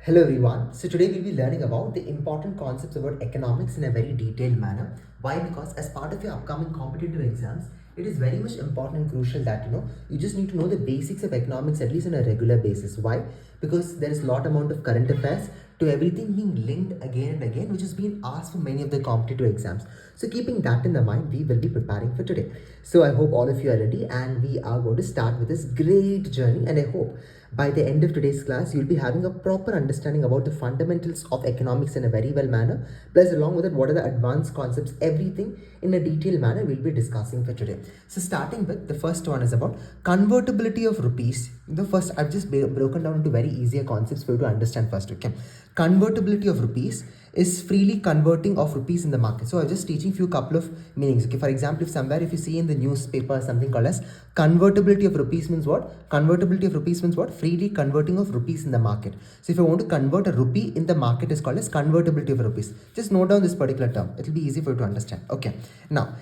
Hello everyone. So today we'll be learning about the important concepts about economics in a very detailed manner. Why? Because as part of your upcoming competitive exams, it is very much important and crucial that you just need to know the basics of economics at least on a regular basis. Why? Because there is a lot amount of current affairs to everything being linked again and again, which has been asked for many of the competitive exams. So keeping that in the mind, we will be preparing for today. So I hope all of you are ready and we are going to start with this great journey, and I hope by the end of today's class, you'll be having a proper understanding about the fundamentals of economics in a very well manner. Plus, along with it, what are the advanced concepts, everything in a detailed manner we'll be discussing for today. So starting with the first one is about convertibility of rupees. The first, I've just broken down into very easier concepts for you to understand first, okay? Convertibility of rupees is freely converting of rupees in the market. So I'm just teaching few couple of meanings. Okay, for example, if you see in the newspaper something called as convertibility of rupees means what? Convertibility of rupees means what? Freely converting of rupees in the market. So if I want to convert a rupee in the market is called as convertibility of rupees. Just note down this particular term. It will be easy for you to understand. Okay. Now,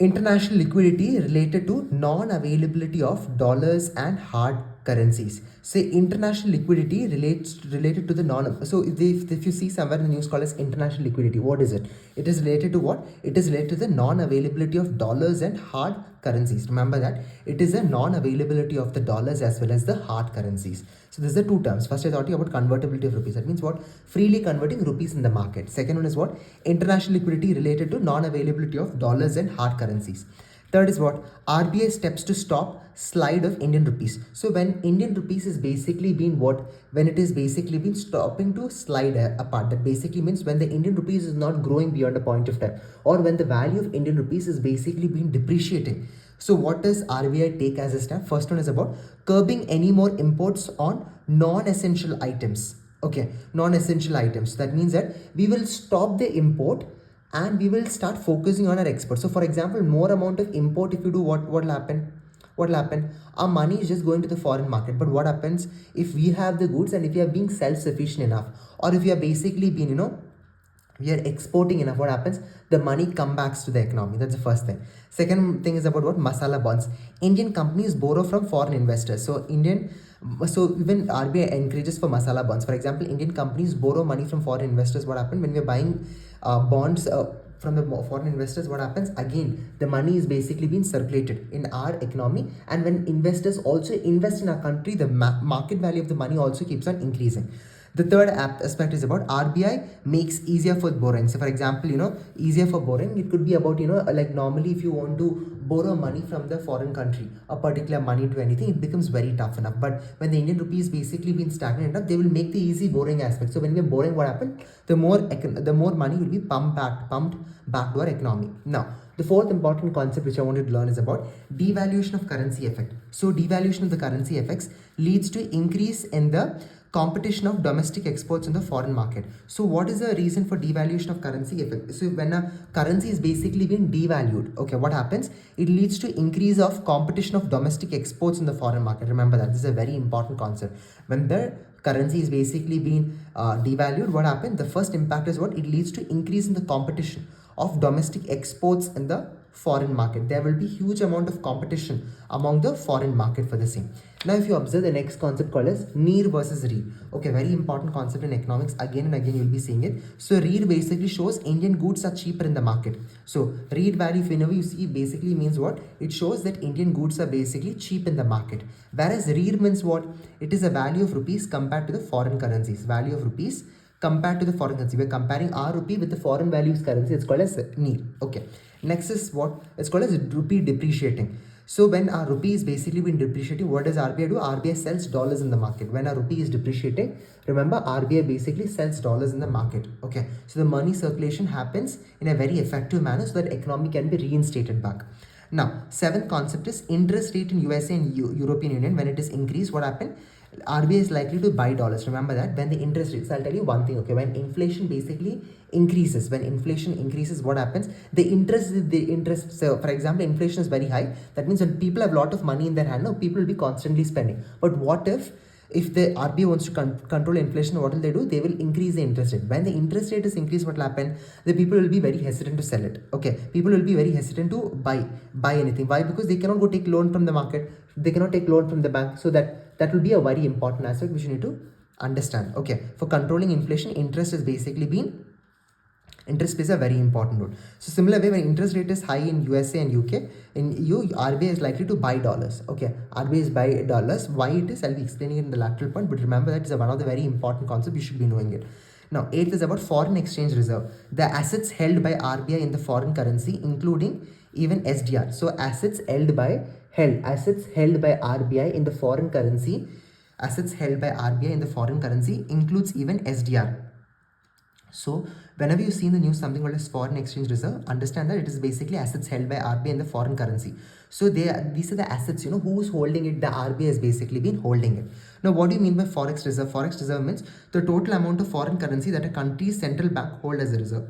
international liquidity related to non-availability of dollars and hard currencies. Say international liquidity related to the non. So if you see somewhere in the news called as international liquidity, what is it? It is related to what? It is related to the non-availability of dollars and hard currencies. Remember that it is a non-availability of the dollars as well as the hard currencies. So these are two terms. First, I taught you about convertibility of rupees. That means what? Freely converting rupees in the market. Second one is what? International liquidity related to non-availability of dollars and hard currencies. Third is what? RBI steps to stop slide of Indian rupees. So when Indian rupees is basically been what? When it is basically been stopping to slide apart. That basically means when the Indian rupees is not growing beyond a point of time, or when the value of Indian rupees is basically been depreciating. So what does RBI take as a step? First one is about curbing any more imports on non-essential items. Okay, non-essential items. That means that we will stop the import and we will start focusing on our export. So for example, more amount of import, if you do, what will happen? What will happen? Our money is just going to the foreign market. But what happens if we have the goods and if we are being self-sufficient enough, or if we are basically being, we are exporting enough, what happens? The money comes back to the economy. That's the first thing. Second thing is about what? Masala bonds. Indian companies borrow from foreign investors. So even RBI encourages for masala bonds. For example, Indian companies borrow money from foreign investors. What happens when we're buying bonds from the foreign investors? What happens? Again, the money is basically being circulated in our economy, and when investors also invest in our country, the market value of the money also keeps on increasing. The third aspect is about RBI makes easier for borrowing. So for example, easier for borrowing, it could be about, like normally if you want to borrow money from the foreign country, a particular money to anything, it becomes very tough enough. But when the Indian rupee is basically been stagnant enough, they will make the easy borrowing aspect. So when we're borrowing, what happens? The more money will be pumped back to our economy. Now, the fourth important concept which I wanted to learn is about devaluation of currency effect. So devaluation of the currency effects leads to increase in the competition of domestic exports in the foreign market. So what is the reason for devaluation of currency effect? So when a currency is basically being devalued, okay, what happens? It leads to increase of competition of domestic exports in the foreign market. Remember that this is a very important concept. When the currency is basically being devalued, what happens? The first impact is what? It leads to increase in the competition of domestic exports in the foreign market. There will be huge amount of competition among the foreign market for the same. Now, if you observe the next concept called as NEAR versus READ. Okay, very important concept in economics. Again and again, you'll be seeing it. So READ basically shows Indian goods are cheaper in the market. So READ value, whenever you see, basically means what? It shows that Indian goods are basically cheap in the market. Whereas READ means what? It is a value of rupees compared to the foreign currencies. Value of rupees compared to the foreign currency. We're comparing our rupee with the foreign values currency. It's called as NEAR. Okay. Next is what? It's called as rupee depreciating. So when our rupee is basically been depreciating, what does RBI do? RBI sells dollars in the market. When our rupee is depreciating, remember RBI basically sells dollars in the market. Okay. So the money circulation happens in a very effective manner so that economy can be reinstated back. Now, seventh concept is interest rate in USA and European Union. When it is increased, what happened? RBI is likely to buy dollars. Remember that when the interest rates, I'll tell you one thing, okay, when inflation basically increases, what happens? So for example, inflation is very high. That means when people have a lot of money in their hand, now people will be constantly spending. But what if the RBI wants to control inflation, what will they do? They will increase the interest rate. When the interest rate is increased, what will happen? The people will be very hesitant to sell it. Okay, people will be very hesitant to buy anything. Why? Because they cannot go take loan from the market. They cannot take loan from the bank. So that will be a very important aspect which you need to Understand? Okay, for controlling inflation, interest plays a very important role. So similar way, when interest rate is high in USA and UK, in EU, RBI is likely to buy dollars. Okay, RBI is buy dollars. Why it is, I'll be explaining it in the lateral point, but remember that is one of the very important concepts, you should be knowing it. Now, eighth is about foreign exchange reserve. The assets held by RBI in the foreign currency, including even SDR. So assets held by RBI in the foreign currency, assets held by RBI in the foreign currency includes even SDR. So whenever you see in the news something called as foreign exchange reserve, understand that it is basically assets held by RBI in the foreign currency. So these are the assets, who's holding it? The RBI has basically been holding it. Now, what do you mean by forex reserve? Forex reserve means the total amount of foreign currency that a country's central bank hold as a reserve.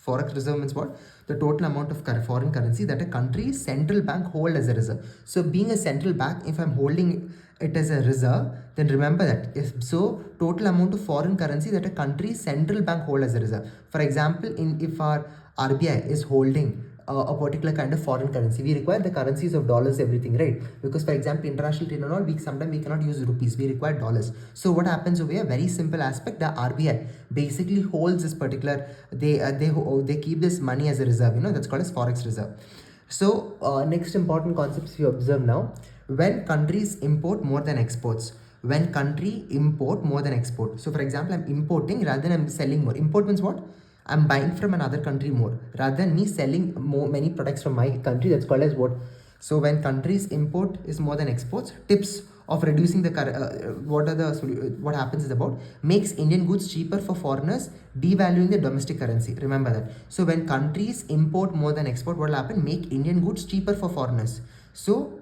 Forex reserve means what? The total amount of foreign currency that a country's central bank hold as a reserve. So being a central bank, if I'm holding it as a reserve, then remember that total amount of foreign currency that a country's central bank hold as a reserve. For example, if our RBI is holding a particular kind of foreign currency, we require the currencies of dollars, everything, right? Because for example, international trade and all, sometimes we cannot use rupees, we require dollars. So what happens over here? Very simple aspect, the RBI basically holds this particular, they keep this money as a reserve, that's called as forex reserve. So next important concepts you observe now. When countries import more than exports. When country import more than export. So for example, I'm importing rather than I'm selling more. Import means what? I'm buying from another country more rather than me selling many products from my country. That's called as what? So when countries import is more than exports. Tips of reducing the what happens is about makes Indian goods cheaper for foreigners, devaluing the domestic currency. Remember that. So when countries import more than export, what will happen? Make Indian goods cheaper for foreigners. So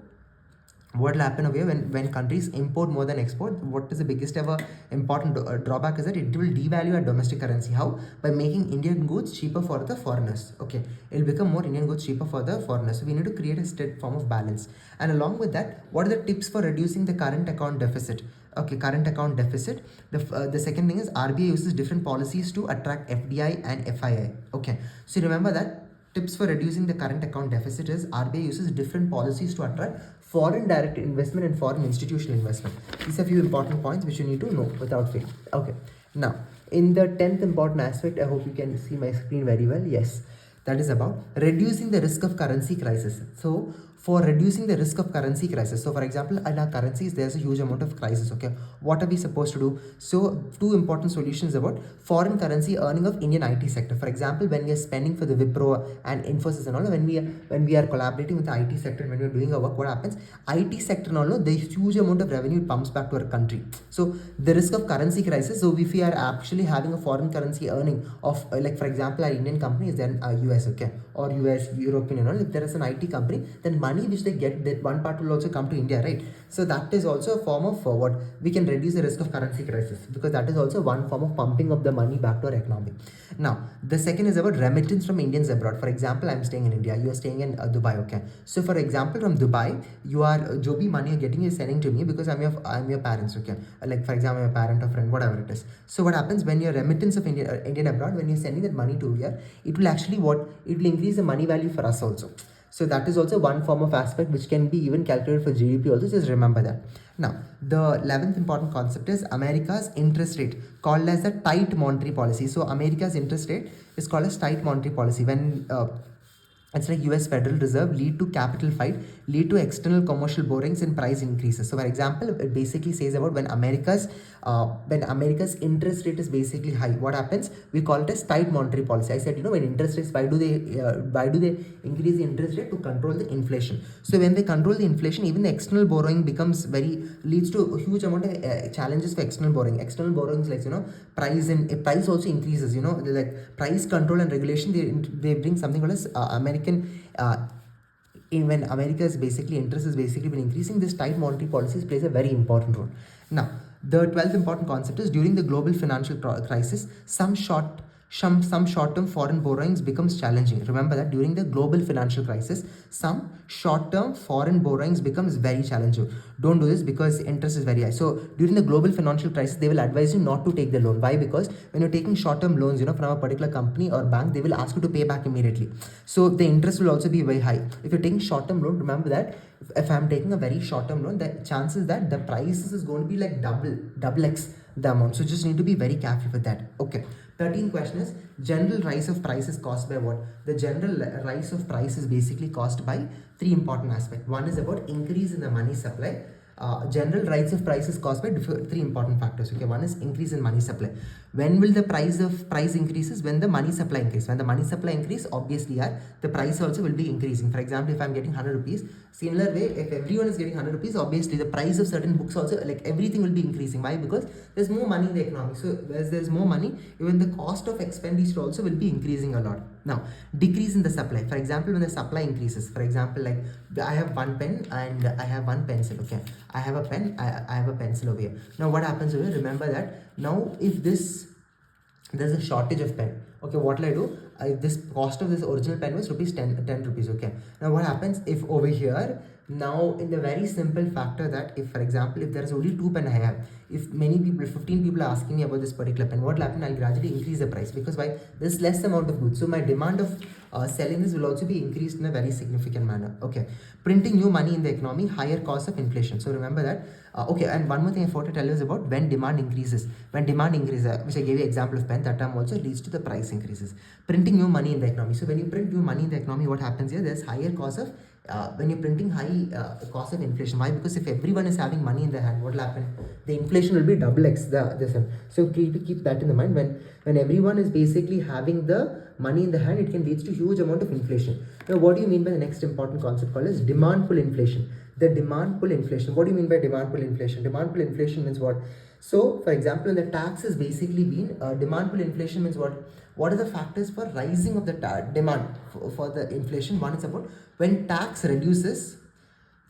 what will happen over here when countries import more than export? What is the biggest ever important drawback is that it will devalue our domestic currency. How? By making Indian goods cheaper for the foreigners. Okay, it will become more Indian goods cheaper for the foreigners. So we need to create a state form of balance. And along with that, what are the tips for reducing the current account deficit? Okay, current account deficit. The second thing is RBI uses different policies to attract FDI and FII. Okay, so remember that tips for reducing the current account deficit is RBI uses different policies to attract foreign direct investment and foreign institutional investment. These are few important points which you need to know without fail. Okay. Now, in the 10th important aspect, I hope you can see my screen very well. Yes, that is about reducing the risk of currency crisis. So for reducing the risk of currency crisis, so for example, in our currencies, there's a huge amount of crisis. Okay, what are we supposed to do? So two important solutions about foreign currency earning of Indian IT sector. For example, when we are spending for the Wipro and Infosys and all, when we are collaborating with the IT sector and when we are doing our work, what happens? IT sector and all, the huge amount of revenue pumps back to our country. So the risk of currency crisis. So if we are actually having a foreign currency earning of like for example, our Indian company is then US, okay, or US, European and all. If there is an IT company, then money which they get, that one part will also come to India, right? So that is also a form of what we can reduce the risk of currency crisis, because that is also one form of pumping of the money back to our economy. Now, the second is about remittance from Indians abroad. For example, I'm staying in India, you are staying in Dubai, okay? So for example, from Dubai, you are Jobi money you're getting is sending to me because I'm your parents, okay? Like for example, I'm a parent or friend, whatever it is. So what happens when your remittance of Indian abroad, when you're sending that money to here, it will actually it will increase the money value for us also. So that is also one form of aspect which can be even calculated for GDP also. Just remember that. Now, the 11th important concept is America's interest rate, called as the tight monetary policy. So America's interest rate is called as tight monetary policy. When it's like US Federal Reserve lead to capital fight, lead to external commercial borrowings and price increases. So for example, it basically says about when America's interest rate is basically high, what happens? We call it as tight monetary policy. I said, when interest rates, why do they increase the interest rate? To control the inflation. So when they control the inflation, even the external borrowing leads to a huge amount of challenges for external borrowing. External borrowings like price also increases. Like price control and regulation, they bring something called as when America's basically interest has basically been increasing, this tight monetary policies plays a very important role. Now, the 12th important concept is during the global financial crisis, some short-term foreign borrowings becomes challenging. Remember that during the global financial crisis, some short-term foreign borrowings becomes very challenging. Don't do this because interest is very high. So during the global financial crisis, they will advise you not to take the loan. Why? Because when you're taking short-term loans, from a particular company or bank, they will ask you to pay back immediately. So the interest will also be very high. If you're taking short-term loan, remember that if I'm taking a very short-term loan, the chances that the price is going to be like double X the amount. So just need to be very careful with that. Okay. 13th question is general rise of price is caused by what? The general rise of price is basically caused by three important aspects. One is about increase in the money supply. General rise of price is caused by three important factors. Okay, one is increase in money supply. When will the price increases? When the money supply increase. When the money supply increase, obviously, yeah, the price also will be increasing. For example, if I'm getting 100 rupees, similar way, if everyone is getting 100 rupees, obviously the price of certain books also, like everything will be increasing. Why? Because there's more money in the economy. So as there's more money, even the cost of expenditure also will be increasing a lot. Now, decrease in the supply. For example, when the supply increases, for example, like I have one pen and I have one pencil. Okay, I have a pen, I have a pencil over here. Now what happens over here? Remember that now if there's a shortage of pen. Okay, what will I do? This cost of this original pen was rupees 10 rupees. Okay, now what happens if over here, now in the very simple factor that if, for example, if there is only two pen I have, if many people, 15 people are asking me about this particular pen, what will happen? I'll gradually increase the price, because why? There's less amount of goods, so my demand of selling this will also be increased in a very significant manner. Okay, printing new money in the economy, higher cost of inflation. So remember that. Okay, and one more thing I forgot to tell you is about when demand increases. When demand increases, which I gave you example of pen, that term also leads to the price increases. Printing new money in the economy. So when you print new money in the economy, what happens here? There's higher cost of when you're printing high cost of inflation. Why? Because if everyone is having money in their hand, what will happen? The inflation will be double x this one. So keep that in the mind. When everyone is basically having the money in the hand, it can lead to huge amount of inflation. Now, what do you mean by the next important concept called as demand pull inflation? The demand pull inflation. What do you mean by demand pull inflation? Demand pull inflation means what? So, for example, when the tax is basically been demand pull inflation means what? What are the factors for rising of the demand for the inflation? One is about when tax reduces,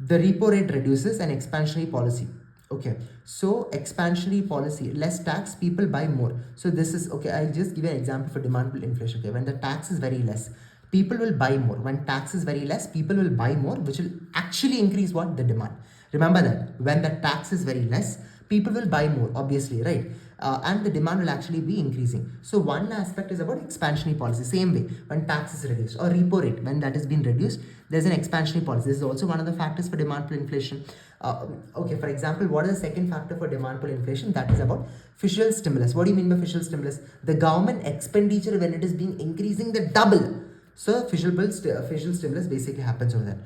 the repo rate reduces, and expansionary policy. Okay, so expansionary policy, less tax, people buy more. So this is okay. I'll just give you an example for demand pull inflation. Okay, when the tax is very less, people will buy more. When tax is very less, people will buy more, which will actually increase what? The demand. Remember that when the tax is very less, people will buy more, obviously, right? And the demand will actually be increasing. So one aspect is about expansionary policy. Same way, when tax is reduced, or repo rate, when that has been reduced, there's an expansionary policy. This is also one of the factors for demand pull inflation. Okay, for example, what is the second factor for demand pull inflation? That is about fiscal stimulus. What do you mean by fiscal stimulus? The government expenditure, when it is being increasing the double. So fiscal stimulus basically happens over there.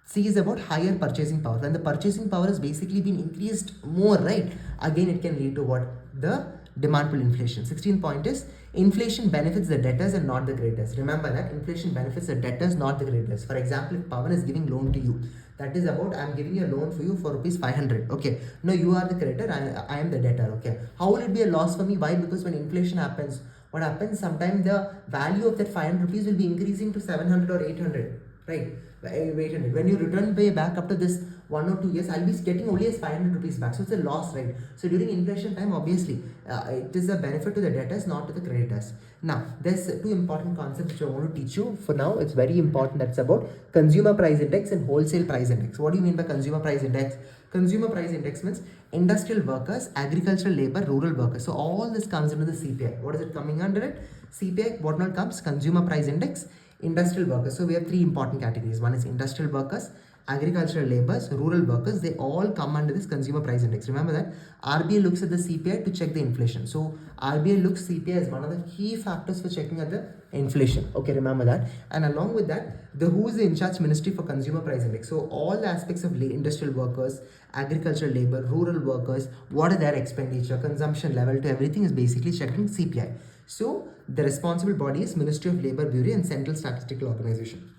C is about higher purchasing power. When the purchasing power has basically been increased more, right? Again, it can lead to what? The demand pull inflation. 16th point is inflation benefits the debtors and not the creditors. Remember that inflation benefits the debtors, not the creditors. For example, if Pawan is giving loan to you, that is about I'm giving you a loan for you for rupees 500. Okay, no, you are the creditor, I am the debtor. Okay, how will it be a loss for me? Why? Because when inflation happens, what happens? Sometimes the value of that 500 rupees will be increasing to 700 or 800, right? Wait a minute. When you return pay back after this 1 or 2 years, I'll be getting only as 500 rupees back. So it's a loss, right? So during inflation time, obviously, it is a benefit to the debtors, not to the creditors. Now, there's two important concepts which I want to teach you. For now, it's very important. That's about consumer price index and wholesale price index. What do you mean by consumer price index? Consumer price index means industrial workers, agricultural labor, rural workers. So all this comes under the CPI. What is it coming under it? CPI, what not comes? Consumer price index, industrial workers. So we have three important categories. One is industrial workers, agricultural laborers, rural workers. They all come under this consumer price index. Remember that RBI looks at the CPI to check the inflation. So RBI looks CPI as one of the key factors for checking at the inflation. Okay, remember that. And along with that, who is the in charge ministry for consumer price index? So all the aspects of industrial workers, agricultural labor, rural workers, what are their expenditure, consumption level to everything is basically checking CPI. So the responsible body is Ministry of Labour Bureau and Central Statistical Organization.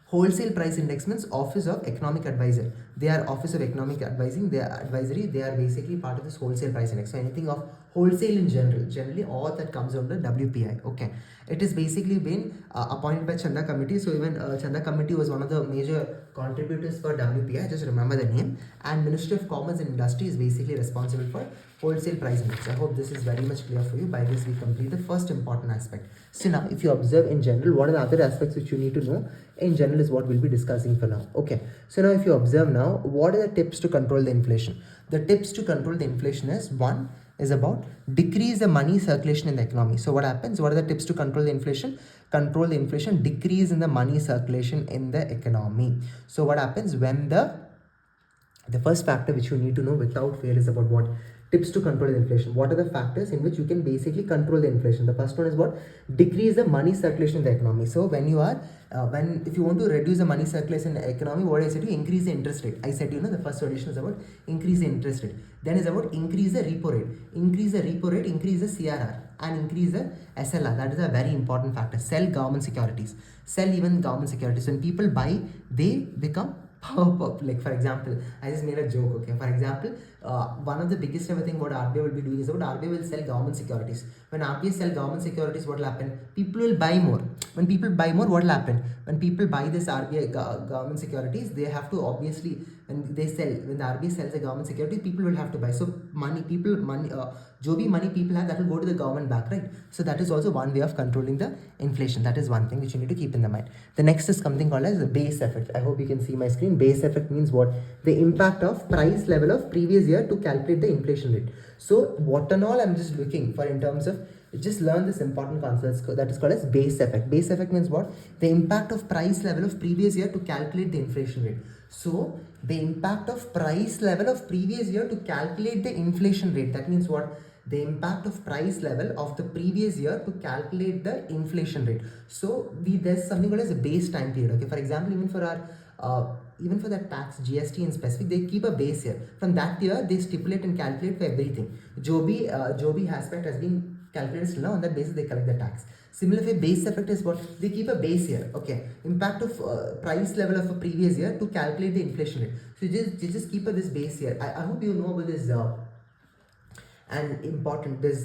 Wholesale price index means Office of Economic Advisor. They are Office of Economic Advising, they are advisory, they are basically part of this wholesale price index. So anything of wholesale in generally all that comes under WPI. Okay, it is basically been appointed by Chanda Committee. So even Chanda Committee was one of the major contributors for WPI. Just remember the name. And Ministry of Commerce and Industry is basically responsible for wholesale price index. I hope this is very much clear for you. By this we complete the first important aspect. So now if you observe in general, what are the other aspects which you need to know in general is what we'll be discussing for now. Okay, so now if you observe now, what are the tips to control the inflation? The tips to control the inflation is one is about decrease the money circulation in the economy. So what happens? What are the tips to control the inflation? Control the inflation, decrease in the money circulation in the economy. So what happens when the first factor which you need to know without fail is about what? Tips to control the inflation. What are the factors in which you can basically control the inflation? The first one is what? Decrease the money circulation in the economy. So when you are if you want to reduce the money circulation in the economy, what I said to you, increase the interest rate. I said, the first solution is about increase the interest rate. Then is about increase the repo rate. Increase the repo rate, increase the CRR, and increase the SLR. That is a very important factor. Sell government securities. Sell even government securities. When people buy, they become like for example, I just made a joke. Okay, for example, one of the biggest ever thing what RBI will be doing is what RBI will sell government securities. When RBI sell government securities, what will happen? People will buy more. When people buy more, what will happen? When people buy this RBI government securities, they have to obviously, when the RBI sells the government securities, people will have to buy. So money people have, that will go to the government back, right? So that is also one way of controlling the inflation. That is one thing which you need to keep in the mind. The next is something called as the base effect. I hope you can see my screen. Base effect means what? The impact of price level of previous year to calculate the inflation rate. So what and all I'm just looking for in terms of, just learn this important concept that is called as base effect. Base effect means what? The impact of price level of previous year to calculate the inflation rate. So the impact of price level of previous year to calculate the inflation rate. That means what? The impact of price level of the previous year to calculate the inflation rate. So there's something called as a base time period. Okay, for example, even for the tax GST in specific, they keep a base year. From that year, they stipulate and calculate for everything. जो भी aspect has been calculated till now, on that basis they collect the tax. Similarly, base effect is what? They keep a base year. Okay, impact of price level of a previous year to calculate the inflation rate. So you just keep this base year. I hope you know about this. And important, this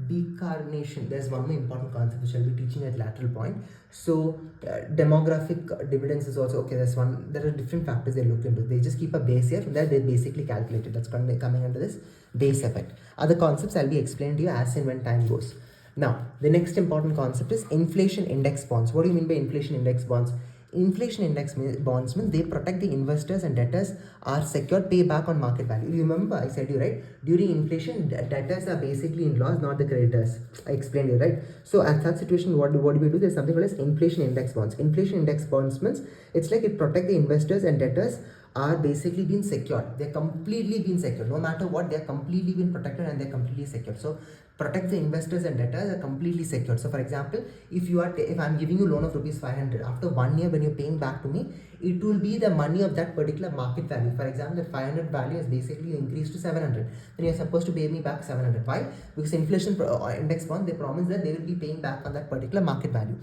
decarnation. There's one more important concept which I'll be teaching at lateral point. So demographic dividends is also okay. There's one. There are different factors they look into. They just keep a base here. From there they basically calculate it. That's coming under this base effect. Other concepts I'll be explaining to you as and when time goes. Now the next important concept is inflation index bonds. What do you mean by inflation index bonds? Inflation index bonds means they protect the investors and debtors are secured pay back on market value. You remember I said you, right? During inflation, debtors are basically in loss, not the creditors. I explained you, right? So at that situation, what do we do? There's something called as inflation index bonds. Inflation index bonds means it's like it protect the investors and debtors are basically being secured. They're completely being secured. No matter what, they're completely being protected and they're completely secured. So protect the investors and debtors are completely secured. So for example, if I'm giving you loan of rupees 500, after 1 year when you're paying back to me, it will be the money of that particular market value. For example, the 500 value is basically increased to 700. Then you're supposed to pay me back 700. Why? Because inflation index bond, they promise that they will be paying back on that particular market value.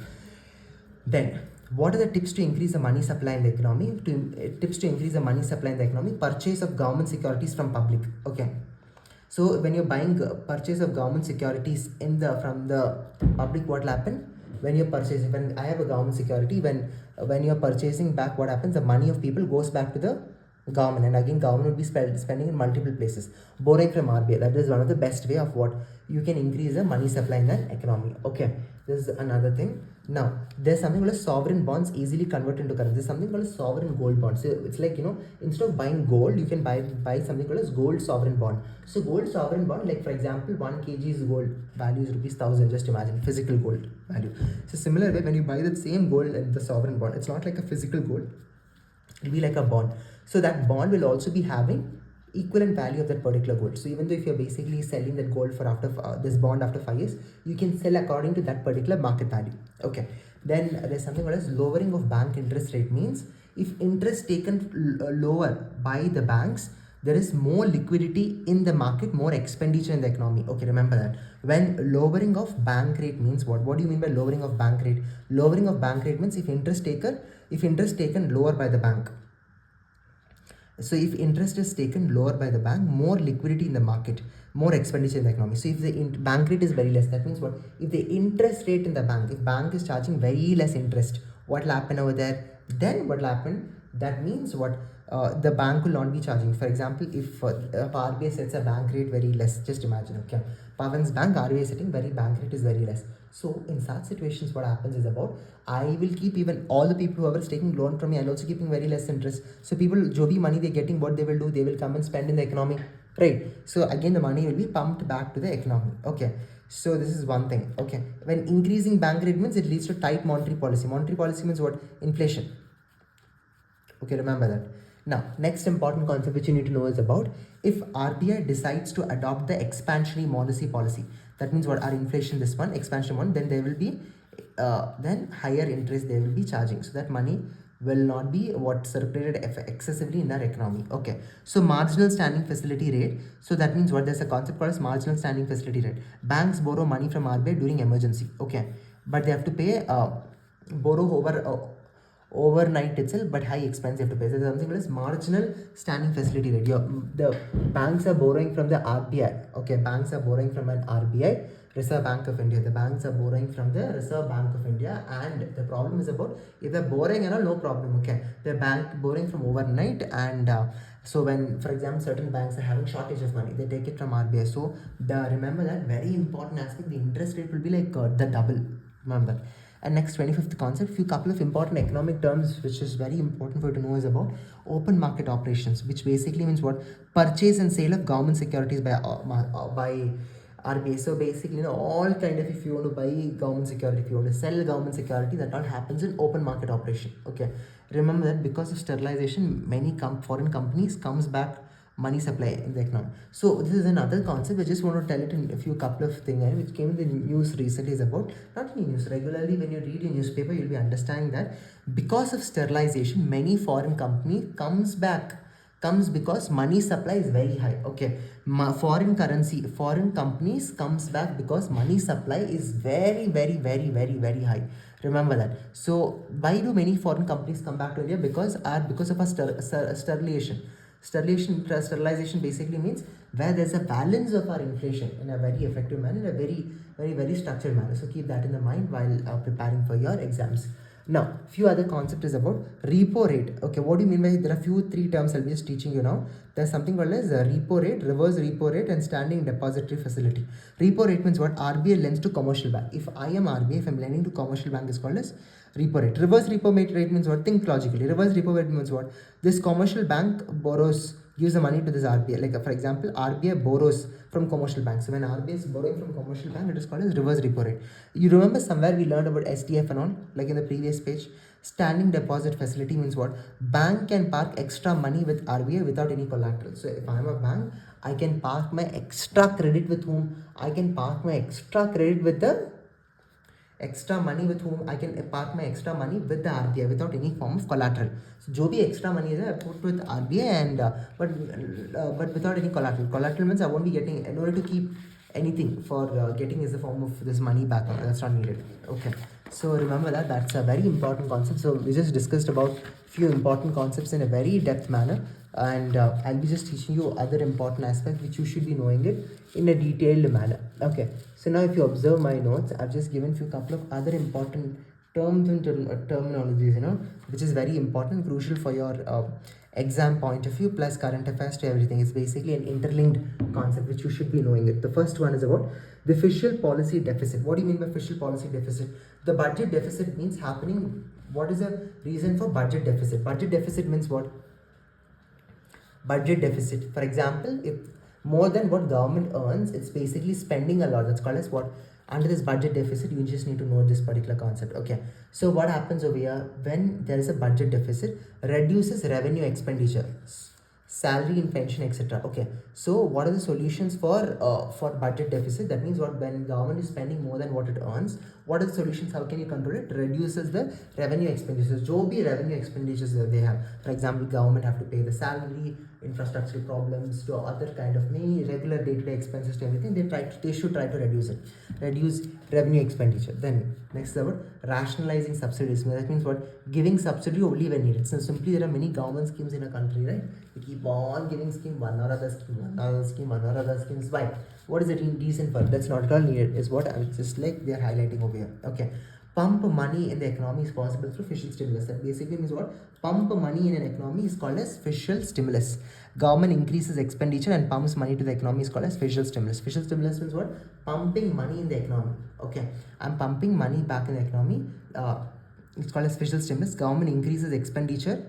Then what are the tips to increase the money supply in the economy? Tips to increase the money supply in the economy: purchase of government securities from public. Okay, so when you're buying purchase of government securities from the public, what will happen? When you're purchasing, when I have a government security, when you're purchasing back, what happens? The money of people goes back to the government, and again government will be spending in multiple places. Borrowing from RBI, that is one of the best way of what you can increase the money supply in the economy. Okay, this is another thing. Now there's something called sovereign bonds easily convert into currency. There's something called sovereign gold bonds. So it's like, instead of buying gold, you can buy something called as gold sovereign bond. So gold sovereign bond, like for example, 1 kg's gold value is rupees 1000. Just imagine physical gold value. So similar way, when you buy the same gold in the sovereign bond, it's not like a physical gold, it'll be like a bond. So that bond will also be having equivalent value of that particular gold. So even though if you're basically selling that gold for after this bond after 5 years, you can sell according to that particular market value. Okay, then there's something called as lowering of bank interest rate. Means if interest taken lower by the banks, there is more liquidity in the market, more expenditure in the economy. Okay, remember that. When lowering of bank rate means what do you mean by lowering of bank rate? Lowering of bank rate means if interest taken lower by the bank. So if interest is taken lower by the bank, more liquidity in the market, more expenditure in the economy. So if the bank rate is very less, that means what? If the interest rate in the bank, if bank is charging very less interest, what will happen over there? Then what will happen? That means what? The bank will not be charging. For example, if RBI sets a bank rate very less, just imagine, okay, Pavan's bank, RBI setting bank rate is very less. So in such situations, what happens is about, I will keep even all the people who are taking loan from me, I'll also keeping very less interest. So people, jo bhi money they're getting, what they will do, they will come and spend in the economy, right? So again, the money will be pumped back to the economy. Okay, so this is one thing. Okay, when increasing bank rate means it leads to tight monetary policy. Monetary policy means what? Inflation. Okay, remember that. Now, next important concept which you need to know is about if RBI decides to adopt the expansionary policy. That means what, our inflation, this one, expansion one, then there will be then higher interest they will be charging. So that money will not be what circulated excessively in our economy. Okay. So marginal standing facility rate. So that means what, there's a concept called as marginal standing facility rate. Banks borrow money from RBI during emergency. Okay. But they have to pay borrow over overnight itself, but high expense you have to pay. So there's something called as marginal standing facility rate. The banks are borrowing from the RBI. Okay, banks are borrowing from an RBI, Reserve Bank of India. The banks are borrowing from the Reserve Bank of India, and the problem is about if they're borrowing and all, no problem. Okay, the bank borrowing from overnight, and so when, for example, certain banks are having shortage of money, they take it from RBI. So remember that very important aspect. The interest rate will be like the double. Remember that. And next, 25th concept, few couple of important economic terms which is very important for you to know is about open market operations, which basically means what, purchase and sale of government securities by RBI. So basically, all kind of, if you want to buy government security, if you want to sell government security, that all happens in open market operation. Okay, remember that because of sterilization, many foreign companies comes back money supply in the economy. So this is another concept. I just want to tell it in a few couple of things which came in the news recently is about, not in news, regularly when you read a newspaper, you'll be understanding that because of sterilization, many foreign company comes because money supply is very high. Okay, foreign companies comes back because money supply is very high. Remember that. So why do many foreign companies come back to India? Because of a sterilization basically means where there's a balance of our inflation in a very effective manner, in a very structured manner. So keep that in the mind while preparing for your exams. Now, few other concept is about repo rate. Okay, what do you mean by, there are three terms I'll be just teaching you now. There's something called as repo rate, reverse repo rate, and standing depository facility. Repo rate means what, RBI lends to commercial bank. If I am RBI, if I'm lending to commercial bank, is called as repo rate. Reverse repo rate means what, think logically. Reverse repo rate means what, this commercial bank gives the money to this RBI. Like for example, RBI borrows from commercial banks. So when RBI is borrowing from commercial bank, it is called as reverse repo rate. You remember somewhere we learned about SDF and all, like in the previous page. Standing deposit facility means what, bank can park extra money with RBI without any collateral. So if I am a bank, I can park my extra credit with whom? I can park my extra credit with the extra money with whom I can park my extra money with the RBI without any form of collateral. So जो भी extra money is I put with RBI and but without any collateral. Collateral means I won't be getting, in order to keep anything for getting is the form of this money back. That's not needed. Okay. So remember that that's a very important concept. So we just discussed about few important concepts in a very depth manner, and I'll be just teaching you other important aspects which you should be knowing it in a detailed manner. Okay, so now if you observe my notes, I've just given few couple of other important terms and terminologies, which is very important, crucial for your exam point of view, plus current affairs to everything. It's basically an interlinked concept which you should be knowing it. The first one is about the fiscal policy deficit. What do you mean by fiscal policy deficit? The budget deficit means happening. What is the reason for budget deficit? Budget deficit means what? Budget deficit, for example, if more than what government earns, it's basically spending a lot. That's called as what? Under this budget deficit, you just need to know this particular concept. Okay, so what happens over here when there is a budget deficit? Reduces revenue expenditure, salary and pension, etc. Okay, so what are the solutions for budget deficit? That means what, when government is spending more than what it earns, what are the solutions? How can you control it? Reduces the revenue expenditures. जो भी revenue expenditures they have, for example, government have to pay the salary, infrastructure problems, to other kind of many regular day-to-day expenses to everything. They should try to reduce revenue expenditure. Then next is about rationalizing subsidies. That means what, giving subsidy only when needed. So simply there are many government schemes in a country, right? You keep on giving scheme, one or other schemes. Why? What is it indecent for? That's not at all needed, is what I'm just like they are highlighting over here. Okay, pump money in the economy is possible through fiscal stimulus. That basically means what, pump money in an economy is called as fiscal stimulus. Government increases expenditure and pumps money to the economy is called as fiscal stimulus. Fiscal stimulus means what, pumping money in the economy. Okay, I'm pumping money back in the economy. It's called as fiscal stimulus. Government increases expenditure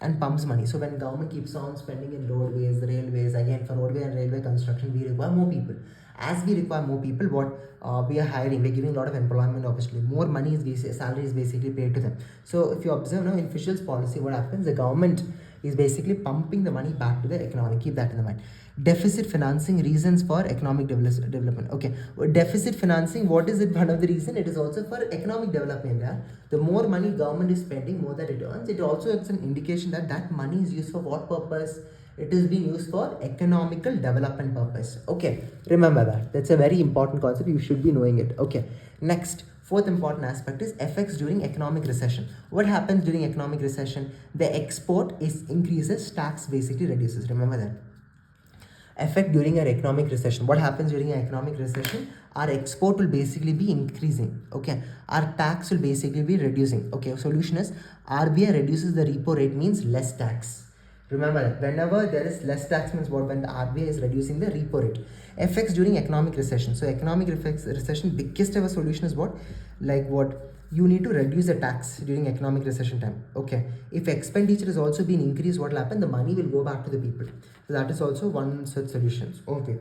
and pumps money. So when government keeps on spending in roadways, railways, again for roadway and railway construction, we require more people. As we require more people, what we are hiring, we're giving a lot of employment opportunity. More money is salary is basically paid to them. So if you observe now in officials policy, what happens? The government He's basically pumping the money back to the economy. Keep that in mind. Deficit financing, reasons for economic development. Okay, deficit financing, what is it? One of the reason, it is also for economic development. Yeah? The more money government is spending, more that it earns. It also is an indication that that money is used for what purpose? It is being used for economical development purpose. Okay, remember that. That's a very important concept. You should be knowing it. Okay, next, fourth important aspect is effects during economic recession. What happens during economic recession? The export is increases, tax basically reduces. Remember that. Effect during an economic recession. What happens during an economic recession? Our export will basically be increasing. Okay, our tax will basically be reducing. Okay, solution is RBI reduces the repo rate, means less tax. Remember that whenever there is less tax means what? When the RBI is reducing the repo rate. Effects during economic recession. So economic effects recession, biggest ever solution is what? Like what? You need to reduce the tax during economic recession time. Okay, if expenditure is also being increased, what will happen? The money will go back to the people. So that is also one such solutions. Okay,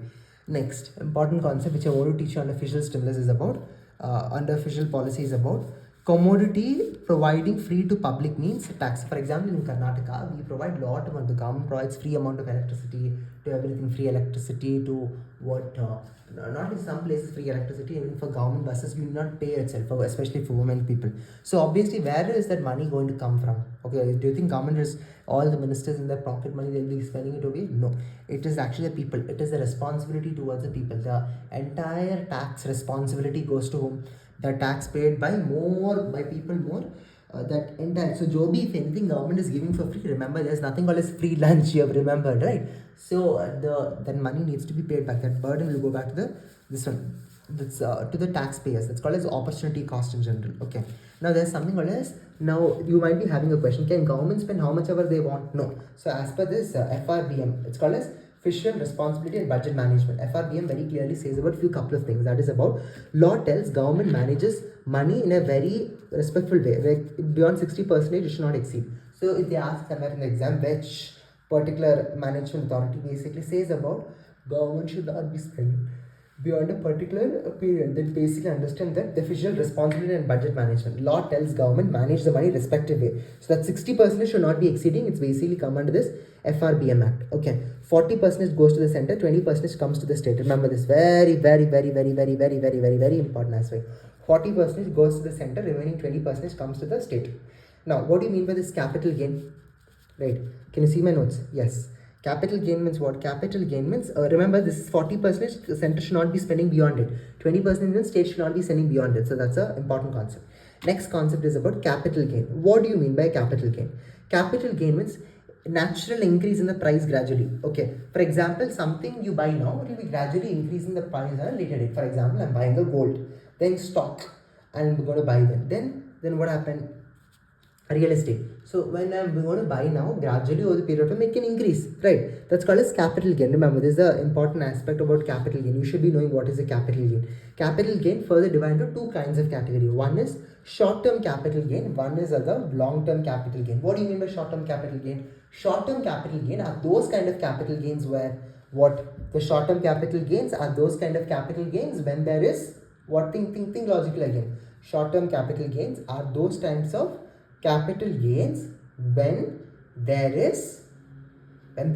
next important concept which I want to teach you under official stimulus is about under official policy is about commodity providing free to public means tax. For example, in Karnataka, we provide lot amount, the government provides free amount of electricity to everything, free electricity to what, not in some places free electricity, even for government buses, we do not pay itself, especially for women people. So obviously, where is that money going to come from? Okay, do you think government is all the ministers in their pocket money, they'll be spending it away? No, it is actually the people. It is the responsibility towards the people. The entire tax responsibility goes to whom? The tax paid by people more, that entire. So Joby, if anything government is giving for free, remember there's nothing called as free lunch, you have remembered, right? So that money needs to be paid back. That burden will go back to the this one, that's to the taxpayers. That's called as opportunity cost in general. Okay, now there's something called as, now you might be having a question, can government spend how much ever they want? No. So as per this FRBM, it's called as Fiscal Responsibility and Budget Management. FRBM very clearly says about few couple of things. That is about, law tells government manages money in a very respectful way. Like beyond 60%, it should not exceed. So if they ask somewhere in the exam which particular management authority basically says about government should not be spending beyond a particular period, then basically understand that the fiscal responsibility and budget management. Law tells government manage the money respective way. So that 60% should not be exceeding. It's basically come under this FRBM Act. Okay, 40% goes to the center, 20% comes to the state. Remember this very important aspect. 40% goes to the center, remaining 20% comes to the state. Now, what do you mean by this capital gain? Right? Can you see my notes? Yes. Capital gain means what? Capital gain means, remember this is 40%, the center should not be spending beyond it. 20% means state should not be spending beyond it. So that's an important concept. Next concept is about capital gain. What do you mean by capital gain? Capital gain means natural increase in the price gradually. Okay, for example, something you buy now, it will be gradually increasing the price at a later date. For example, I'm buying a gold, then stock, and I'm going to buy then what happened? Real estate. So when I'm going to buy now, gradually over the period of time it can increase, right? That's called as capital gain. Remember, this is the important aspect about capital gain. You should be knowing what is a capital gain. Capital gain further divided into two kinds of category. One is short-term capital gain. One is other long-term capital gain. What do you mean by short-term capital gain? Short-term capital gain are those kind of capital gains where what? The short-term capital gains are those kind of capital gains when there is what? Think logically again. Short-term capital gains are those types of capital gains when there is when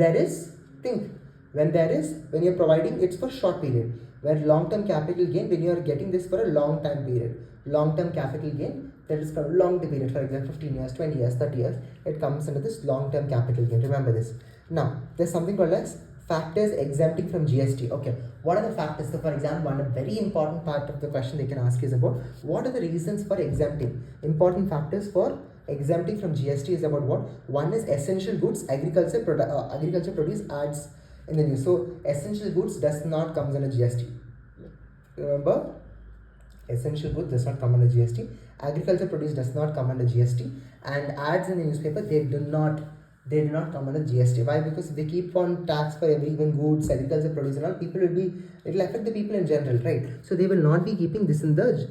you're providing it's for short period, where long-term capital gain when you are getting this for a long time period. Long-term capital gain, that is for a long period, for example 15 years, 20 years, 30 years, it comes under this long-term capital gain. Remember this. Now there's something called as factors exempting from GST. Okay, what are the factors? So for example, one very important part of the question they can ask is about what are the reasons for exempting. Important factors for exempting from GST is about what? One is essential goods, agriculture produce adds in the news. So essential goods does not come under GST. Remember, essential goods does not come under GST. Agriculture produce does not come under GST, and ads in the newspaper they do not come under GST. Why? Because if they keep on tax for every even goods, agriculture produce and all, it will affect the people in general, right? So they will not be keeping this in the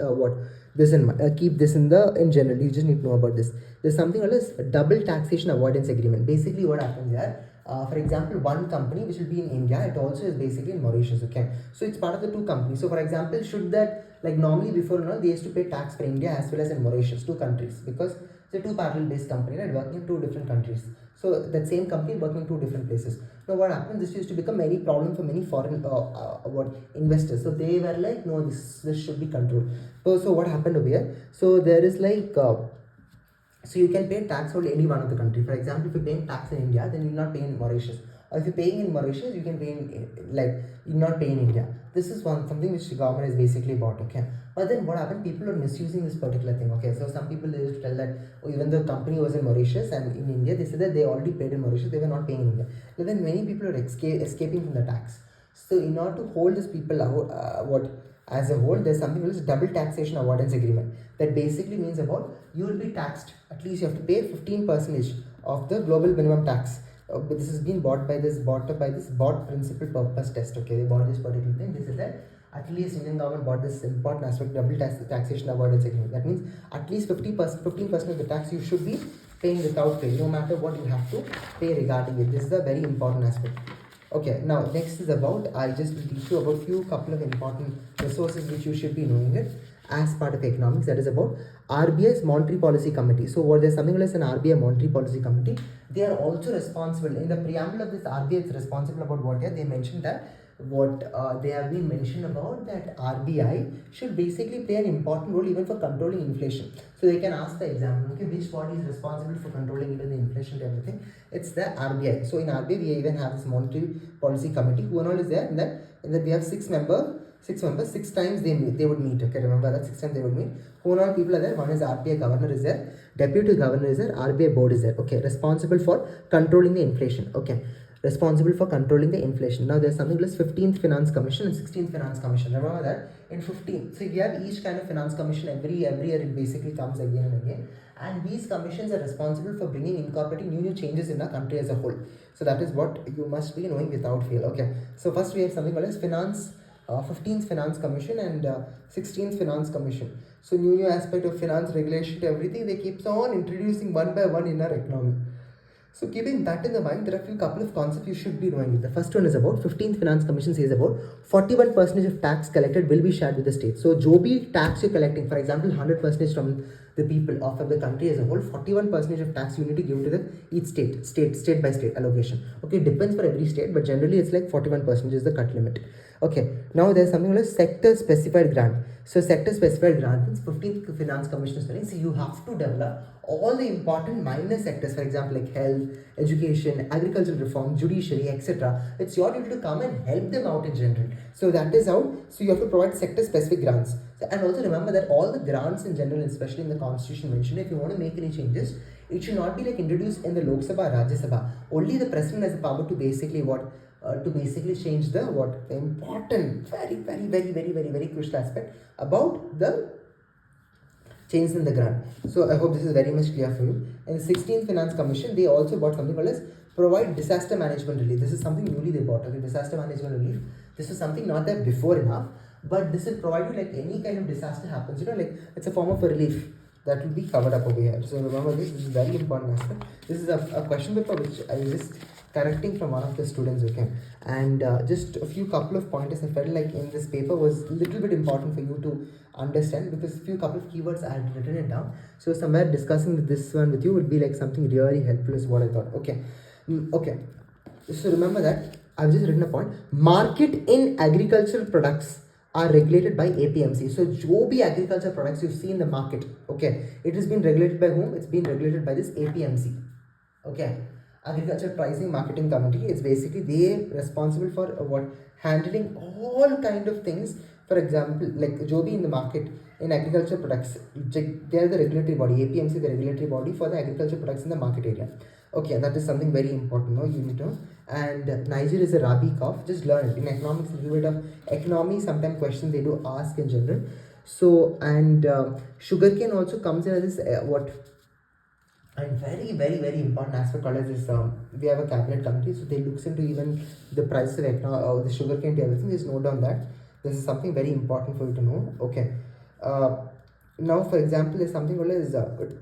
keep this in general. You just need to know about this. There's something called as double taxation avoidance agreement. Basically what happens here, for example, one company which will be in India, it also is basically in Mauritius. Okay, so it's part of the two companies. So for example, should that, like normally before, they used to pay tax for India as well as in Mauritius, two countries, because It's a two parallel based company, right, working in two different countries. So that same company working in two different places. Now what happened, this used to become many problem for many foreign what investors. So they were like, no, this should be controlled. So what happened over here, so there is like so you can pay tax on any one of the country. For example, if you're paying tax in India, then you'll not pay in Mauritius. Or if you're paying in Mauritius, you can pay in like you'll not pay in India. This is something which the government is basically bought. Okay, but then what happened? People are misusing this particular thing. Okay, so some people, they used to tell that, oh, even the company was in Mauritius and in India, they said that they already paid in Mauritius, they were not paying in India. But then many people are escaping from the tax. So in order to hold these people out, as a whole, there's something called double taxation avoidance agreement. That basically means about you will be taxed. At least you have to pay 15% of the global minimum tax. But this has been bought up by this bought principal purpose test. Okay, they bought this particular thing. They said that at least Indian government bought this important aspect, double taxation avoidance agreement. That means at least 50%, 15% of the tax you should be paying without pay. No matter what, you have to pay regarding it. This is a very important aspect. Okay, now next is about, I just will teach you about couple of important resources which you should be knowing it as part of economics. That is about RBI's Monetary Policy Committee. So what there's something as an RBI Monetary Policy Committee. They are also responsible in the preamble of this RBI. It's responsible about what they mentioned that they have been mentioned about that RBI should basically play an important role even for controlling inflation. So they can ask the exam, okay, which body is responsible for controlling even the inflation and everything? It's the RBI. So in RBI we even have this Monetary Policy Committee. Who and all is there? And that we have six members. 6 times they would meet. Okay, remember that 6 times they would meet. Who and all people are there? One is RBI governor is there, deputy governor is there, RBI board is there. Okay, responsible for controlling the inflation. Okay, responsible for controlling the inflation. Now there's something called 15th Finance Commission and 16th Finance Commission. Remember that in 15th. So you have each kind of finance commission every year. It basically comes again and again. And these commissions are responsible for incorporating new changes in our country as a whole. So that is what you must be knowing without fail. Okay. So first we have something called as 15th Finance Commission and 16th Finance Commission. So new aspect of finance regulation to everything, they keep on introducing one by one in our economy. So keeping that in the mind, there are a couple of concepts you should be knowing. The first one is about 15th Finance Commission says about 41% of tax collected will be shared with the state. So jo bhi tax you're collecting, for example, 100% from the people of the country as a whole, 41% of tax you need to give to the each state by state allocation. Okay, it depends for every state, but generally it's like 41% is the cut limit. Okay, now there's something called sector specified grant. So sector specified grant means 15th Finance Commission is telling, so you have to develop all the important minor sectors, for example, like health, education, agricultural reform, judiciary, etc. It's your duty to come and help them out in general. So that is how, so you have to provide sector specific grants. So, and also remember that all the grants in general, especially in the constitution mentioned, if you want to make any changes, it should not be like introduced in the Lok Sabha, Rajya Sabha. Only the president has the power to basically change the important, very crucial aspect about the change in the grant. So I hope this is very much clear for you. And the 16th Finance Commission, they also bought something called as provide disaster management relief. This is something newly they bought. Okay, disaster management relief. This is something not there before enough, but this will provide you like any kind of disaster happens. Like it's a form of a relief that will be covered up over here. So remember this is very important aspect. This is a question paper which I was just correcting from one of the students, okay, and just a couple of pointers I felt like in this paper was a little bit important for you to understand, because couple of keywords I had written it down. So somewhere discussing this one with you would be like something really helpful is what I thought. Okay, okay. So remember that I've just written a point. Market in agricultural products are regulated by APMC. So jo bhi agriculture products you see in the market, okay, it has been regulated by whom? It's been regulated by this APMC. Okay, Agriculture Pricing Marketing Committee. It's basically they responsible for handling all kind of things. For example, like jo bhi in the market in agriculture products, they are the regulatory body. APMC, the regulatory body for the agriculture products in the market area. Okay, that is something very important. No, you need to know. And Niger is a Rabi cough. Just learn it. In economics, a little bit of economy. Sometimes questions they do ask in general. So and sugarcane also comes in as this and very important aspect called as this we have a cabinet committee, so they looks into even the prices of the sugarcane to everything. Just note down that this is something very important for you to know. Okay, now for example there's something called as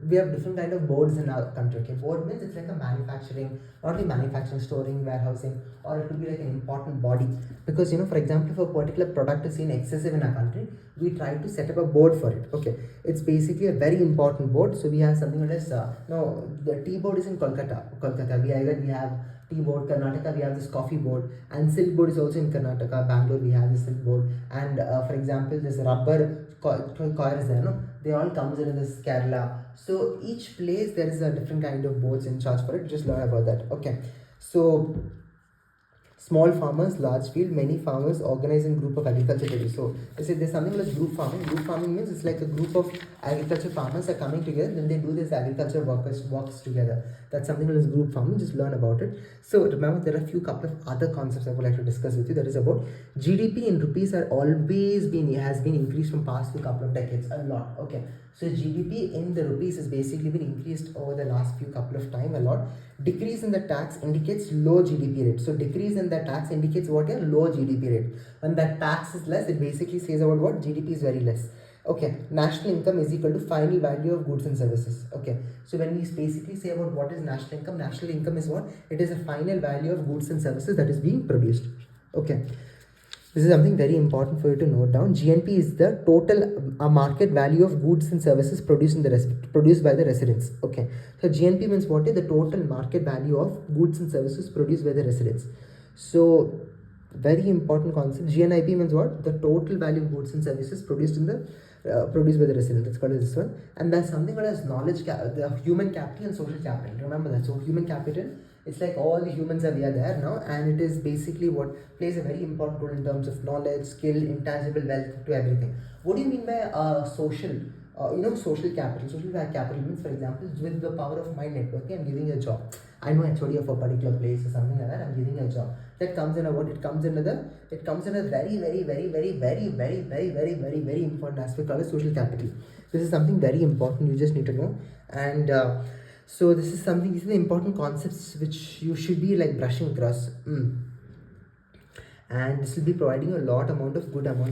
we have different kind of boards in our country. Okay, board means it's like a manufacturing, not only manufacturing, storing, warehousing, or it could be like an important body, because for example, if a particular product is seen excessive in our country, we try to set up a board for it. Okay, it's basically a very important board. So we have something called as no, the tea board is in Kolkata. We have tea board. Karnataka we have this coffee board, and silk board is also in Karnataka. Bangalore we have this silk board, and for example this rubber coils there, no, they all comes in this Kerala. So each place there is a different kind of boards in charge for it. Just learn about that. Okay, so small farmers, large field, many farmers organize in group of agriculture produce. So I said there's something like group farming. Group farming means it's like a group of agriculture farmers are coming together, then they do this agriculture works together. That's something like group farming. Just learn about it. So remember, there are a few couple of other concepts I would like to discuss with you. That is about GDP in rupees has been increased from past few couple of decades a lot. Okay, so GDP in the rupees has basically been increased over the last few couple of time a lot. Decrease in the tax indicates low GDP rate. So decrease in the tax indicates what? A low GDP rate. When that tax is less, it basically says about what? GDP is very less. Okay, national income is equal to final value of goods and services. Okay, so when we basically say about what is national income is what? It is a final value of goods and services that is being produced. Okay, this is something very important for you to note down. GNP is the total market value of goods and services produced by the residents. Okay, so GNP means what is the total market value of goods and services produced by the residents. So very important concept. GNIP means what? The total value of goods and services produced by the resident. That's called as this one. And there's something called as the human capital and social capital. Remember that. So human capital, it's like all the humans we are there now, and it is basically what plays a very important role in terms of knowledge, skill, intangible wealth to everything. What do you mean by social? Social capital. Social capital means, for example, with the power of my networking, I'm giving a job. I know HOD of a particular place or something like that. I'm giving a job. That comes in a what? It comes in a very important aspect called social capital. This is something very important. You just need to know. And so this is the important concepts which you should be like brushing across. And this will be providing a good amount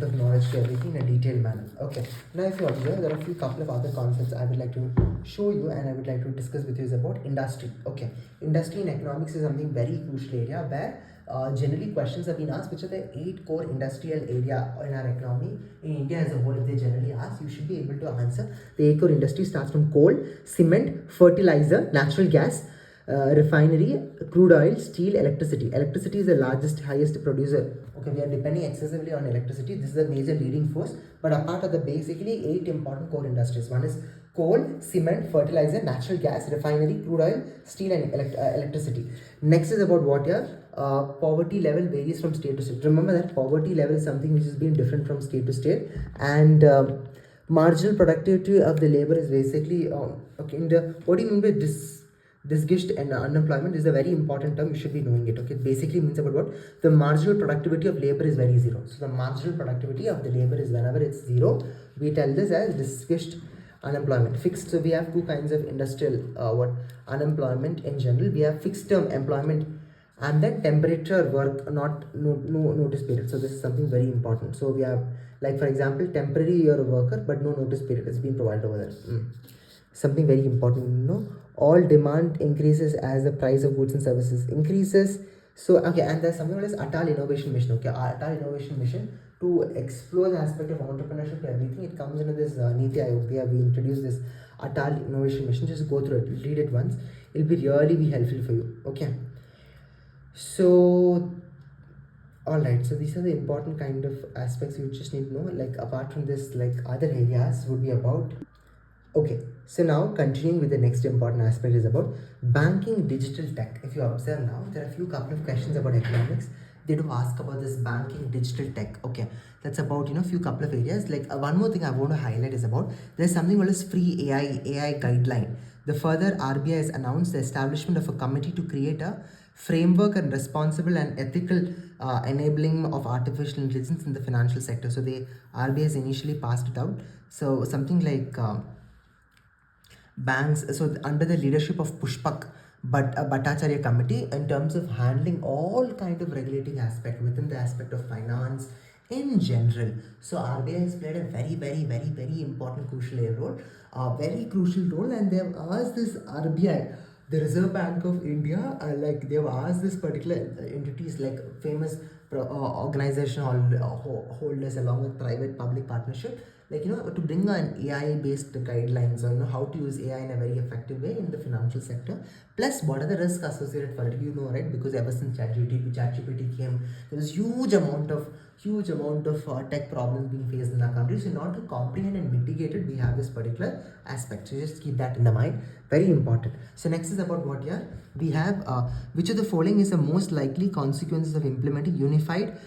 of knowledge to everything in a detailed manner. Okay, now if you observe, there are a few couple of other concepts I would like to show you and I would like to discuss with you is about industry. Okay, industry in economics is something very crucial area where generally questions have been asked, which are the 8 core industrial area in our economy in India as a whole. If they generally ask, you should be able to answer. The 8 core industry starts from coal, cement, fertilizer, natural gas, refinery, crude oil, steel, electricity. Electricity is the highest producer. Okay, we are depending excessively on electricity. This is a major leading force. But apart of the basically 8 important core industries. One is coal, cement, fertilizer, natural gas, refinery, crude oil, steel, and electricity. Next is about what here? Poverty level varies from state to state. Remember that poverty level is something which is being different from state to state, and marginal productivity of the labor is basically okay. What do you mean by disgust and unemployment is a very important term. You should be knowing it. Okay, it basically means about what? The marginal productivity of labor is very zero. So the marginal productivity of the labor is whenever it's zero, we tell this as disgust. Unemployment fixed. So we have two kinds of industrial unemployment in general. We have fixed term employment and then temperature work, not no notice period. So this is something very important. So we have, like for example, temporary you're a worker but no notice period is being provided over there. Something very important. All demand increases as the price of goods and services increases. So okay, and there's something called as Atal Innovation Mission. Okay, Atal Innovation Mission, to explore the aspect of entrepreneurship to everything, it comes into this Niti Aayog. We introduced this Atal Innovation Mission. Just go through it, read it once. It'll be really be helpful for you. Okay, so alright, so these are the important kind of aspects you just need to know. Like apart from this, like other areas would be about. Okay, so now continuing with the next important aspect is about banking digital tech. If you observe now, there are a few couple of questions about economics. They do ask about this banking digital tech. Okay, that's about few couple of areas. Like one more thing I want to highlight is about there's something called as free AI guideline. The further RBI has announced the establishment of a committee to create a framework and responsible and ethical enabling of artificial intelligence in the financial sector. So the RBI has initially passed it out. So something like banks, so under the leadership of Pushpak Bhattacharya committee, in terms of handling all kind of regulating aspect within the aspect of finance, in general. So RBI has played a very important crucial role, a very crucial role, and they have asked this RBI, the Reserve Bank of India, like they have asked this particular entities like famous organization holders along with private public partnership, like to bring an AI based guidelines on how to use AI in a very effective way in the financial sector. Plus, what are the risks associated for it? Right? Because ever since ChatGPT came, there was huge amount of tech problems being faced in our country. So, in order to comprehend and mitigate it, we have this particular aspect. So, just keep that in the mind. Very important. So, next is about what here we have. Which of the following is the most likely consequences of implementing unified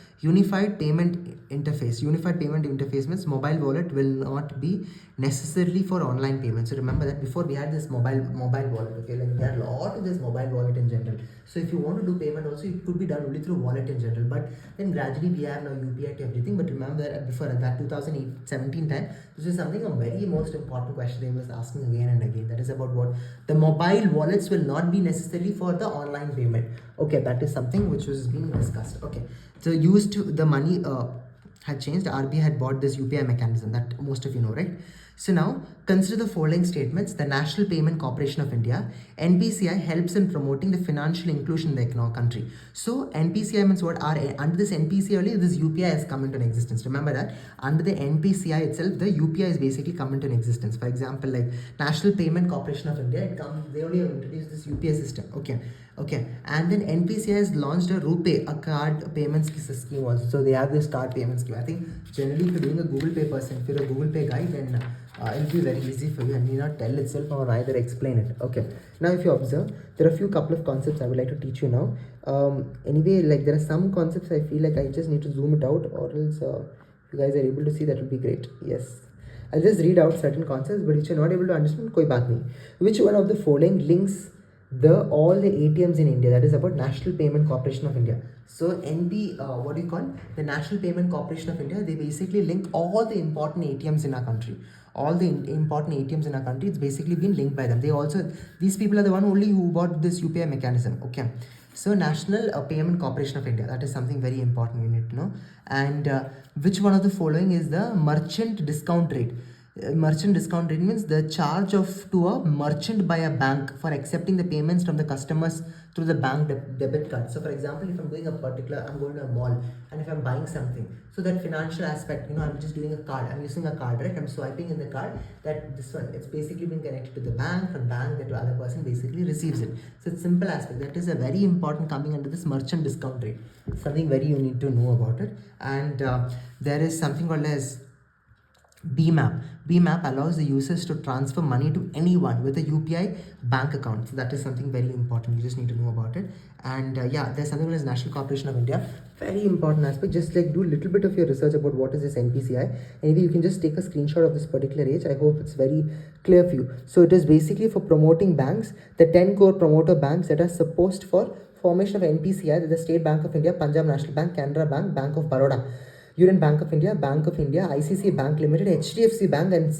payment interface? Unified payment interface means mobile wallet will not be necessarily for online payments. So remember that before we had this mobile wallet. Okay, like we had a lot of this mobile wallet in general. So if you want to do payment also, it could be done only through wallet in general. But then gradually we have now UPI to everything. But remember that before that 2017 time, this is something a very most important question they was asking again and again. That is about what the mobile wallets will not be necessarily for the online payment. Okay, that is something which was being discussed. Okay, so used to the money had changed. RBI had bought this UPI mechanism that most of you know, right? So now consider the following statements. The National Payment Corporation of India, NPCI, helps in promoting the financial inclusion in the country. So NPCI means what? Under this NPCI only this UPI has come into existence. Remember that under the NPCI itself, the UPI is basically come into existence. For example, like National Payment Corporation of India, they only have introduced this UPI system. Okay, and then NPCI has launched a RuPay, a card payment scheme also. So they have this card payment scheme. I think generally if you're doing a Google Pay person, if you're a Google Pay guy, then it'll be very easy for you and need not tell itself or either explain it. Okay, now if you observe, there are a few couple of concepts I would like to teach you now. Anyway, like there are some concepts I feel like I just need to zoom it out, or else if you guys are able to see, that will be great. Yes, I'll just read out certain concepts, but if you're not able to understand, koi baat nahi. Which one of the following links the all the ATMs in India? That is about National Payment Corporation of India. So what do you call the National Payment Corporation of India? They basically link all the important ATMs in our country. All the important ATMs in our country, it's basically been linked by them. These people are the one only who bought this UPI mechanism. Okay, so National Payment Corporation of India, that is something very important you need to know. And which one of the following is the merchant discount rate? Merchant discount rate means the charge of to a merchant by a bank for accepting the payments from the customers through the bank debit card. So for example, if I'm going to a mall, and if I'm buying something, so that financial aspect, I'm just doing a card, I'm using a card, right? I'm swiping in the card, that this one, it's basically been connected to the bank, from bank that the other person basically receives it. So it's simple aspect, that is a very important coming under this merchant discount rate, something very you need to know about it. And there is something called as BMAP. BMAP allows the users to transfer money to anyone with a UPI bank account. So that is something very important. You just need to know about it. And yeah, there's something called as National Corporation of India. Very important aspect. Just like do a little bit of your research about what is this NPCI. Maybe you can just take a screenshot of this particular page. I hope it's very clear for you. So it is basically for promoting banks, the 10 core promoter banks that are supposed for formation of NPCI, the State Bank of India, Punjab National Bank, Canara Bank, Bank of Baroda, Union Bank of India, ICICI Bank Limited, HDFC Bank, and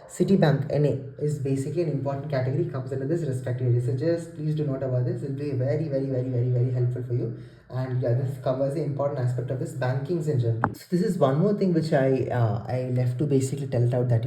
Citibank NA is basically an important category, comes under this respective area. So just please do note about this. It will be very helpful for you. And yeah, this covers the important aspect of this bankings in general. So this is one more thing which I left to basically tell it out, that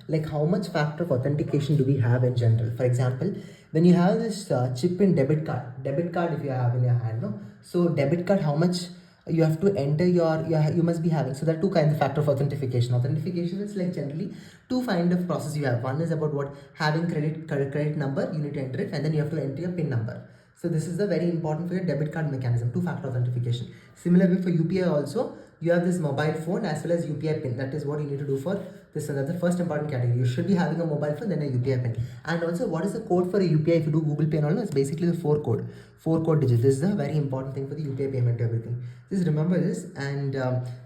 like how much factor of authentication do we have in general. For example, when you have this chip in debit card if you have in your hand, no, so debit card, how much you have to enter you must be having. So there are two kinds of factor of authentication is like generally two kind of process you have. One is about what having credit number, you need to enter it, and then you have to enter your pin number. So this is the very important for your debit card mechanism, two-factor authentication. Similarly for UPI also, you have this mobile phone as well as UPI pin. That is what you need to do for this. Another first important category. You should be having a mobile phone, then a UPI pin. And also, what is the code for a UPI? If you do Google Pay and all, it's basically the four code digits. This is a very important thing for the UPI payment to everything. Just remember this, and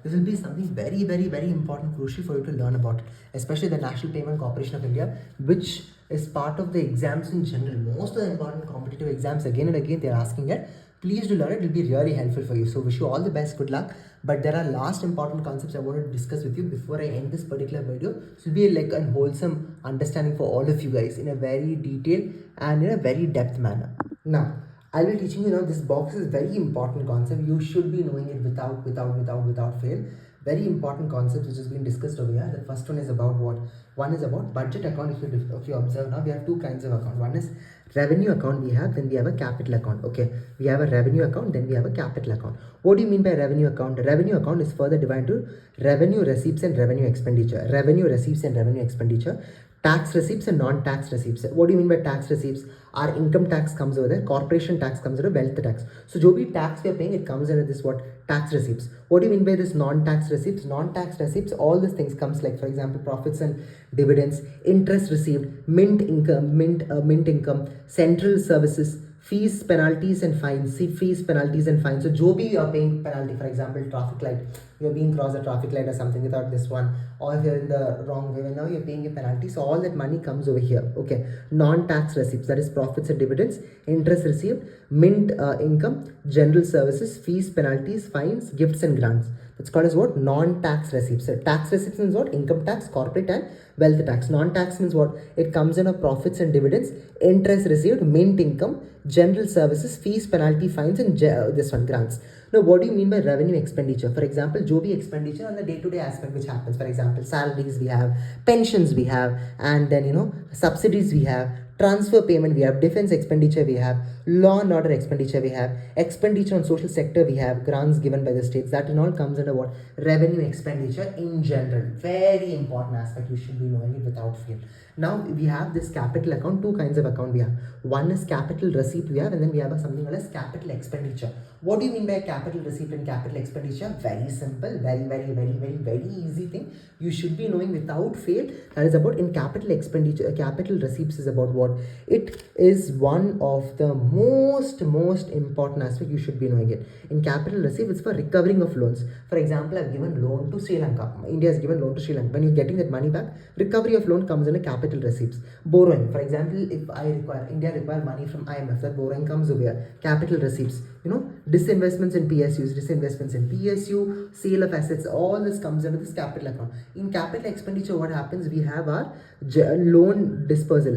this will be something very important, crucial for you to learn about, especially the National Payment Corporation of India, which is part of the exams in general. Most of the important competitive exams, again and again, they are asking it. Please do learn it. It will be really helpful for you. So wish you all the best. Good luck. But there are last important concepts I wanted to discuss with you before I end this particular video. So it will be like a wholesome understanding for all of you guys in a very detailed and in a very depth manner. Now, I'll be teaching you now. This box is very important concept. You should be knowing it without fail. very important concepts which has been discussed over here. The first one is about what? One is about budget account. If you observe now, we have two kinds of account. One is revenue account we have, then we have a capital account. Okay, we have a revenue account, then we have a capital account. What do you mean by revenue account? Revenue account is further divided into revenue receipts and revenue expenditure. Revenue receipts and revenue expenditure. Tax receipts and non-tax receipts. What do you mean by tax receipts? Our income tax comes over there, corporation tax comes over, wealth tax. So jo bhi tax we are paying, it comes under this what? Tax receipts. What do you mean by this non-tax receipts? Non-tax receipts, all these things comes like, for example, profits and dividends, interest received, mint income, central services, fees, penalties and fines. See, fees, penalties and fines. So jo bhi you are paying penalty, for example, traffic light, you're being crossed a traffic light or something without this one, or if you're in the wrong way, now you're paying a penalty. So all that money comes over here. Okay, non-tax receipts, that is profits and dividends, interest received, mint income, general services, fees, penalties, fines, gifts and grants. That's called as what? Non-tax receipts. So tax receipts means what? Income tax, corporate and wealth tax. Non-tax means what? It comes in a profits and dividends, interest received, mint income, general services, fees, penalty, fines, and this one, grants. Now, what do you mean by revenue expenditure? For example, jo bhi expenditure on the day-to-day aspect which happens. For example, salaries we have, pensions we have, and then subsidies we have, transfer payment we have, defense expenditure we have, law and order expenditure we have, expenditure on social sector we have, grants given by the states. That and all comes under what? Revenue expenditure in general. Very important aspect, you should be knowing it without fail. Now we have this capital account, two kinds of account we have. One is capital receipt we have, and then we have something called as capital expenditure. What do you mean by capital receipt and capital expenditure? Very simple, very easy thing. You should be knowing without fail. That is about in capital expenditure, capital receipts is about what? It is one of the most important aspect, you should be knowing it. In capital receipt, it's for recovering of loans. For example, I've given loan to Sri Lanka. India has given loan to Sri Lanka. When you're getting that money back, recovery of loan comes in a capital receipts. Borrowing, for example, if India require money from IMF, that borrowing comes over here. Capital receipts. Disinvestments in PSU, sale of assets, all this comes under this capital account. In capital expenditure, what happens? We have our loan disposal,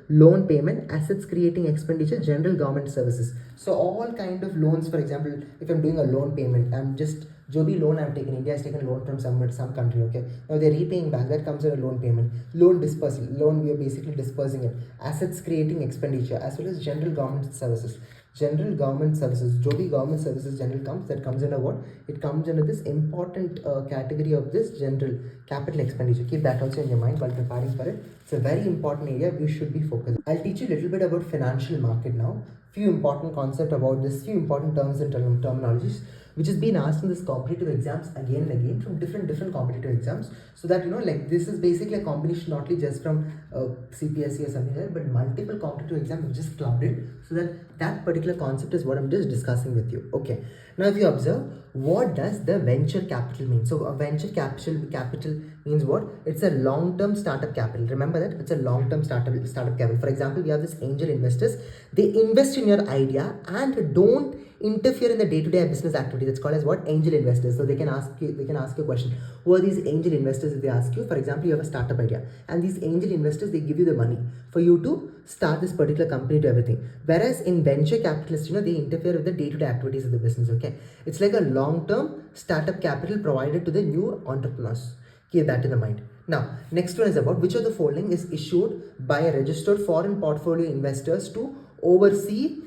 loan payment, assets creating expenditure, general government services. So all kind of loans, for example, if I'm doing a loan payment, I'm just jo bhi loan I've taken, India has taken loan from some country, okay? Now they're repaying back, that comes under loan payment. Loan dispersal, loan we are basically dispersing it. Assets creating expenditure, as well as general government services. General government services, jo bhi government services general comes, that comes under what? It comes under this important category of this general capital expenditure. Keep that also in your mind while preparing for it. It's a very important area you should be focused. I'll teach you a little bit about financial market now. Few important concepts about this, few important terms and terminologies which has been asked in this competitive exams again and again from different competitive exams, so that like this is basically a combination not only just from CPSC or something like that, but multiple competitive exams have just clubbed it, so that particular concept is what I'm just discussing with you. Okay, now if you observe, what does the venture capital mean? So a venture capital means what? It's a long-term startup capital. Remember that it's a long-term startup capital. For example, we have this angel investors. They invest in your idea and don't interfere in the day-to-day business activity. That's called as what? Angel investors. So they can ask you a question. Who are these angel investors? If they ask you, for example, you have a startup idea, and these angel investors, they give you the money for you to start this particular company to everything. Whereas in venture capitalists, they interfere with the day-to-day activities of the business. Okay, it's like a long-term startup capital provided to the new entrepreneurs. Keep that in the mind. Now, next one is about which of the following is issued by a registered foreign portfolio investors to overseas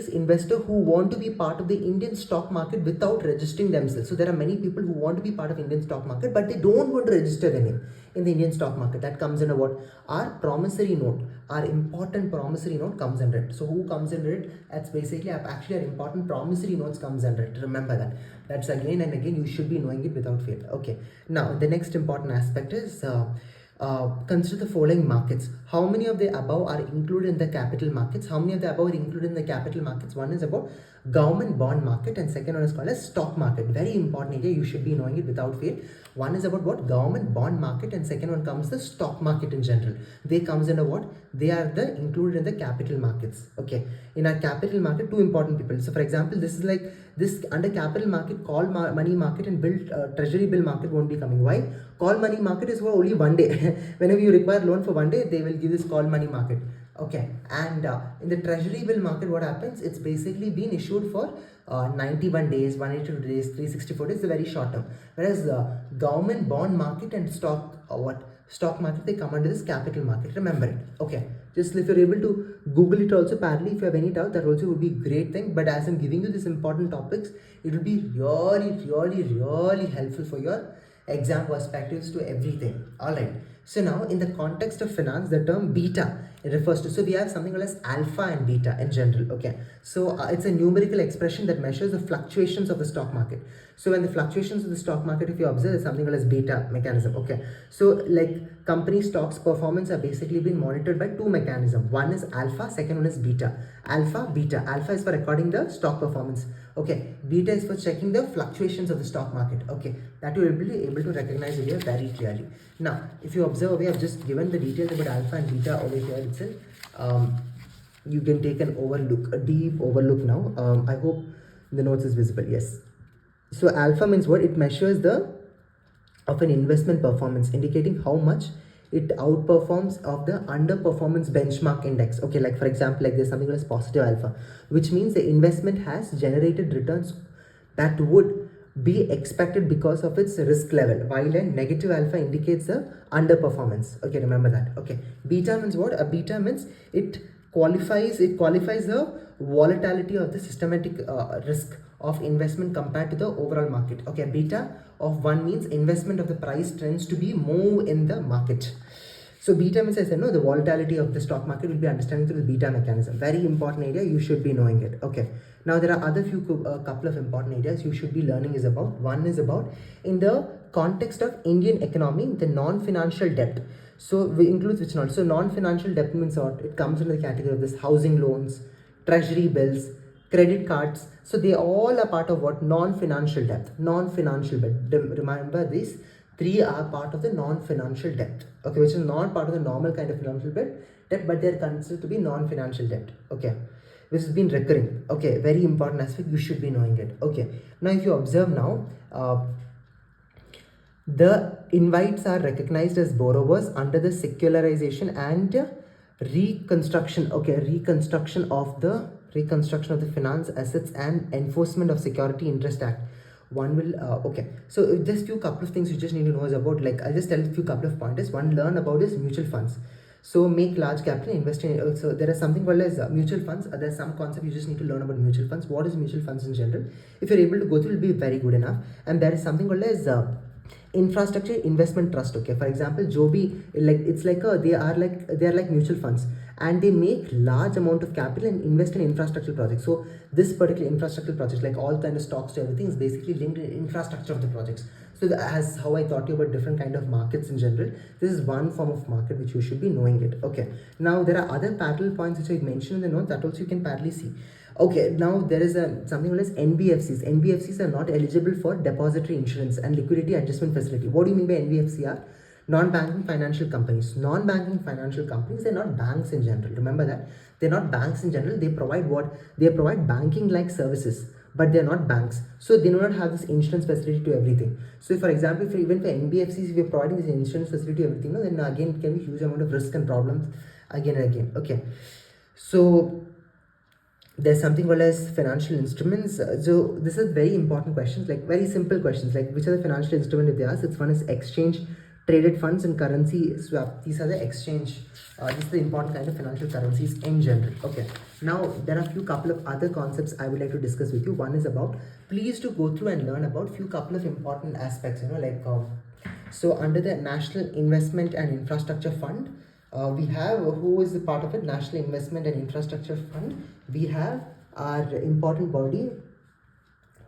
investor who want to be part of the Indian stock market without registering themselves. So there are many people who want to be part of Indian stock market, but they don't want to register their name in the Indian stock market. That comes under what? Our promissory note. Our important promissory note comes under it. So who comes under it? That's basically actually our important promissory notes comes under it. Remember that. That's again and again, you should be knowing it without fail. Okay. Now the next important aspect is consider the following markets. How many of the above are included in the capital markets? How many of the above are included in the capital markets? One is about government bond market, and second one is called as stock market. Very important area, you should be knowing it without fail. One is about what? Government bond market, and second one comes the stock market in general. They comes under what? They are the included in the capital markets. Okay, in our capital market, two important people. So for example, this is like this under capital market, call money market and treasury bill market won't be coming. Why? Call money market is for only one day. Whenever you require loan for one day, they will give this call money market. Okay, and in the treasury bill market, what happens? It's basically been issued for 91 days, 182 days, 364 days, the very short term. Whereas the government bond market and stock market, they come under this capital market. Remember it. Okay, just if you're able to Google it also parallelly, if you have any doubt, that also would be a great thing. But as I'm giving you these important topics, it will be really helpful for your exam perspectives to everything. All right. So now in the context of finance, the term beta, it refers to, so we have something called as alpha and beta in general. Okay, so it's a numerical expression that measures the fluctuations of the stock market. So when the fluctuations of the stock market, if you observe, is something called as beta mechanism. Okay, so like company stocks performance are basically being monitored by two mechanisms. One is alpha, second one is beta. Alpha, beta. Alpha is for recording the stock performance. Okay, beta is for checking the fluctuations of the stock market. Okay, that you will be able to recognize it here very clearly. Now, if you observe, we have just given the details about alpha and beta over here itself. You can take an overlook, a deep overlook now. I hope the notes is visible. Yes. So alpha means what? It measures the of an investment performance, indicating how much it outperforms of the underperformance benchmark index. Okay, like for example, like there's something called as positive alpha, which means the investment has generated returns that would be expected because of its risk level, while a negative alpha indicates the underperformance. Okay, remember that. Okay, beta means what? A beta means it qualifies the volatility of the systematic risk of investment compared to the overall market. Okay, beta of 1 means investment of the price trends to be more in the market. So beta means, I said, no, the volatility of the stock market will be understanding through the beta mechanism. Very important area, you should be knowing it. Okay, now there are other couple of important areas you should be learning is about. One is about, in the context of Indian economy, the non-financial debt. So we includes which not. So non-financial debt means what? It comes under the category of this housing loans, treasury bills, credit cards. So they all are part of what? Non-financial debt. Non-financial debt. Remember these three are part of the non-financial debt. Okay, which is not part of the normal kind of financial debt, but they are considered to be non-financial debt. Okay, which has been recurring. Okay, very important aspect. You should be knowing it. Okay, now if you observe now, the invites are recognized as borrowers under the secularization and reconstruction. Okay, reconstruction of the finance assets and enforcement of security interest act. One will okay, so just few couple of things you just need to know is about, like I'll just tell a few couple of pointers. One, learn about this mutual funds. So make large capital, invest in, so there is something called as mutual funds. There's some concept you just need to learn about mutual funds. What is mutual funds in general? If you're able to go through, it will be very good enough. And there is something called as infrastructure investment trust. Okay, for example, Joby, like it's like they are like mutual funds, and they make large amount of capital and invest in infrastructure projects. So this particular infrastructure project, like all kind of stocks to everything, is basically linked to infrastructure of the projects. So as how I taught you about different kind of markets in general, this is one form of market which you should be knowing it. Okay, now there are other parallel points which I mentioned in the note that also you can parallelly see. Okay, now there is something called as NBFCs. NBFCs are not eligible for depository insurance and liquidity adjustment facility. What do you mean by NBFC are? Non-banking financial companies. Non-banking financial companies, they're not banks in general. Remember that. They're not banks in general. They provide what? They provide banking-like services, but they're not banks. So they do not have this insurance facility to everything. So for example, if even for NBFCs, if you're providing this insurance facility to everything, then again, it can be huge amount of risk and problems again and again. Okay. So there's something called as financial instruments. So this is very important questions, like very simple questions, like which are the financial instruments if they ask. It's one is exchange traded funds and currency swap. These are the exchange. This is the important kind of financial currencies in general. Okay, now there are a few couple of other concepts I would like to discuss with you. One is about, please to go through and learn about few couple of important aspects, like so under the National Investment and Infrastructure Fund, we have, who is the part of it? National Investment and Infrastructure Fund. We have our important body.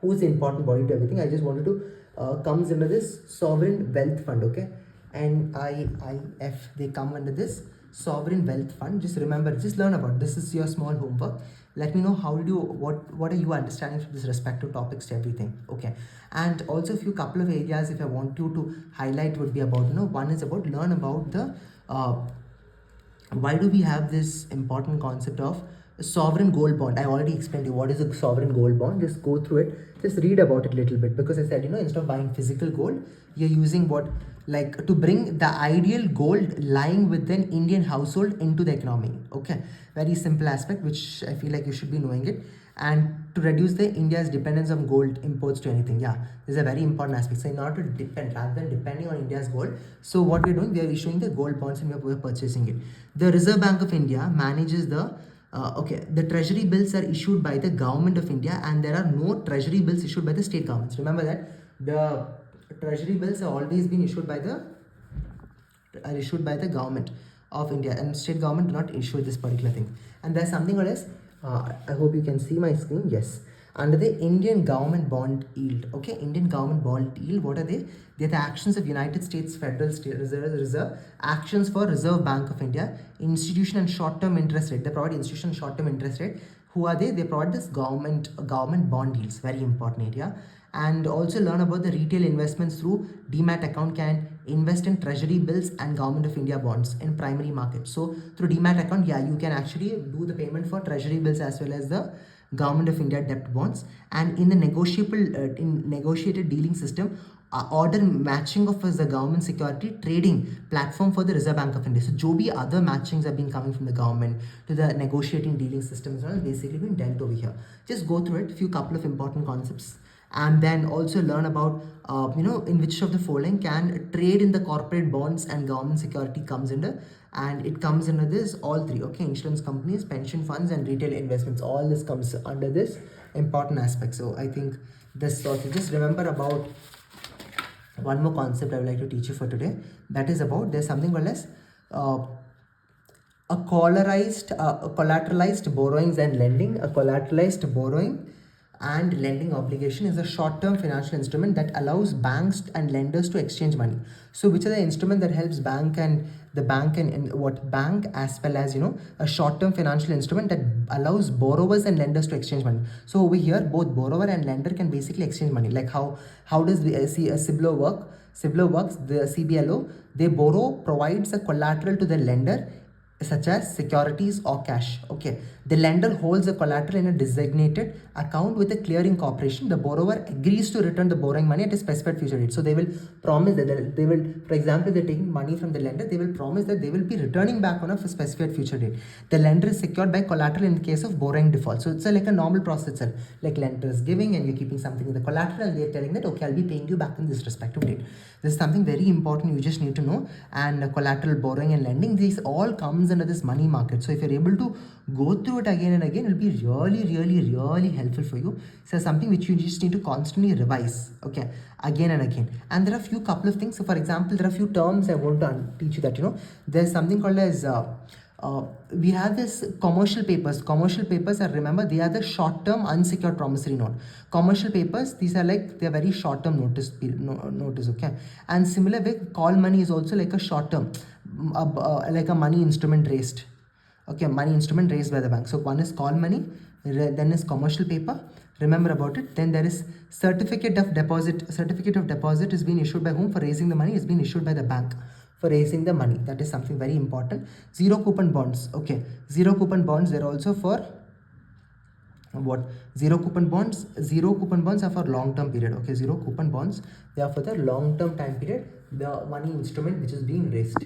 Who is the important body to everything? I just wanted to comes under this Sovereign Wealth Fund. Okay, NIIF, they come under this Sovereign Wealth Fund. Just remember, just learn about this. Is your small homework. Let me know how do you, what are you understanding from this respective topics to everything. Okay, and also a few couple of areas if I want you to highlight would be about, one is about learn about the why do we have this important concept of sovereign gold bond. I already explained to you what is a sovereign gold bond. Just go through it. Just read about it a little bit, because I said, instead of buying physical gold, you're using what, like, to bring the ideal gold lying within Indian household into the economy. Okay, very simple aspect, which I feel like you should be knowing it. And to reduce the India's dependence on gold imports to anything. Yeah, this is a very important aspect. So in order to depend, rather than depending on India's gold, so what we're doing, we are issuing the gold bonds and we're purchasing it. The Reserve Bank of India manages the the treasury bills are issued by the government of India, and there are no treasury bills issued by the state governments. Remember that the treasury bills have always been issued by the government of India, and state government do not issue this particular thing. And there's something called as I hope you can see my screen. Yes, under the Indian government bond yield. Okay, Indian government bond yield. What are they? They're the actions of United States Federal State Reserve, actions for Reserve Bank of India, institution and short-term interest rate. They provide institution and short-term interest rate. Who are they? They provide this government bond yields. Very important area. And also learn about the retail investments through demat account can invest in treasury bills and government of India bonds in primary market. So through demat account, yeah, you can actually do the payment for treasury bills as well as the government of India debt bonds. And in the negotiated dealing system, order matching of the government security trading platform for the Reserve Bank of India. So जो भी other matchings have been coming from the government to the negotiating dealing systems, all basically been dealt over here. Just go through it, few couple of important concepts, and then also learn about in which of the following can trade in the corporate bonds and government security comes under, and it comes under this all three. Okay, insurance companies, pension funds, and retail investments, all this comes under this important aspect. So I think this also, just remember about one more concept I would like to teach you for today. That is about, there's something called as a collateralized borrowings and lending. A collateralized borrowing and lending obligation is a short-term financial instrument that allows banks and lenders to exchange money. So which are the instrument that helps bank and what bank, as well as a short-term financial instrument that allows borrowers and lenders to exchange money. So over here, both borrower and lender can basically exchange money. Like how does the CBLO work? CBLO works, the CBLO, they borrow, provides a collateral to the lender such as securities or cash. Okay, the lender holds a collateral in a designated account with a clearing corporation. The borrower agrees to return the borrowing money at a specified future date. So they will promise that they will, for example, they're taking money from the lender, they will promise that they will be returning back on a specified future date. The lender is secured by collateral in case of borrowing default. So it's like a normal process, like lender is giving and you're keeping something in the collateral, and they're telling that, okay, I'll be paying you back in this respective date. This is something very important you just need to know. And collateral, borrowing and lending, these all comes under this money market. So if you're able to go through it again and again, it'll be really helpful for you. So something which you just need to constantly revise, okay, again and again. And there are a few couple of things. So for example, there are a few terms I want to teach you, that there's something called as we have this commercial papers. Commercial papers are, remember, they are the short-term unsecured promissory note. Commercial papers, these are like, they are very short-term notice, okay. And similar way, call money is also like a short-term, like a money instrument raised. Okay, money instrument raised by the bank. So one is call money, then is commercial paper. Remember about it. Then there is certificate of deposit. Certificate of deposit is being issued by whom? For raising the money is being issued by the bank for raising the money. That is something very important. Zero coupon bonds. Okay, zero coupon bonds, they're also for what? Zero coupon bonds. Zero coupon bonds are for long-term period. Okay, zero coupon bonds, they are for the long-term time period, the money instrument which is being raised.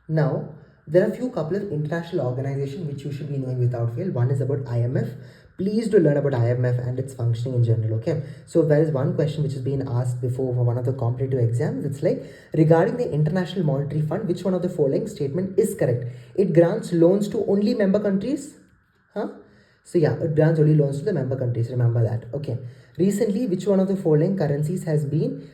Now, there are a few couple of international organizations which you should be knowing without fail. One is about IMF. Please do learn about IMF and its functioning in general, okay? So there is one question which has been asked before for one of the competitive exams. It's like, regarding the International Monetary Fund, which one of the following statement is correct? It grants loans to only member countries? So yeah, it grants only loans to the member countries. Remember that, okay? Recently, which one of the following currencies has been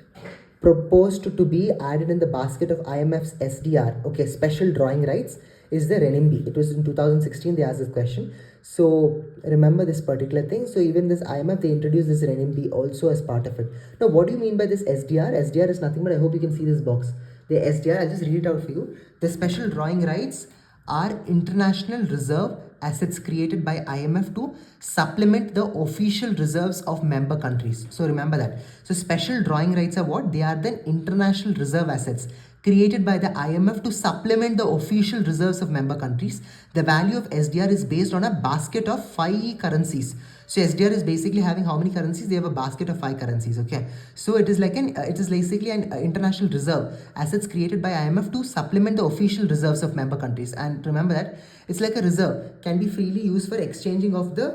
proposed to be added in the basket of IMF's SDR, okay, special drawing rights, is the renminbi. It was in 2016 they asked this question. So remember this particular thing. So even this IMF, they introduced this renminbi also as part of it. Now, what do you mean by this SDR? SDR is nothing but, I hope you can see this box. The SDR, I'll just read it out for you. The special drawing rights are international reserve assets created by IMF to supplement the official reserves of member countries. So remember that. So special drawing rights are what? They are the international reserve assets created by the IMF to supplement the official reserves of member countries. The value of SDR is based on a basket of 5 currencies. So SDR is basically having how many currencies? They have a basket of 5 currencies. Okay, so it is like it is basically an international reserve assets created by IMF to supplement the official reserves of member countries. And remember that it's like a reserve can be freely used for exchanging of the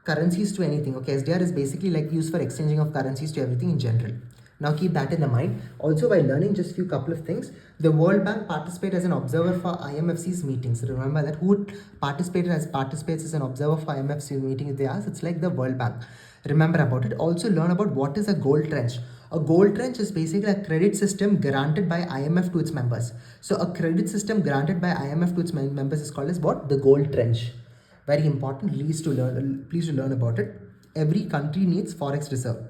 currencies to anything. Okay, SDR is basically like used for exchanging of currencies to everything in general. Now keep that in the mind. Also, by learning just few couple of things, the World Bank participate as an observer for IMFC's meetings. Remember that who would participates as an observer for IMFC meeting if they ask, it's like the World Bank. Remember about it. Also learn about what is a gold trench. A gold trench is basically a credit system granted by IMF to its members. So a credit system granted by IMF to its members is called as what? The gold trench. Very important. Please to learn about it. Every country needs forex reserve.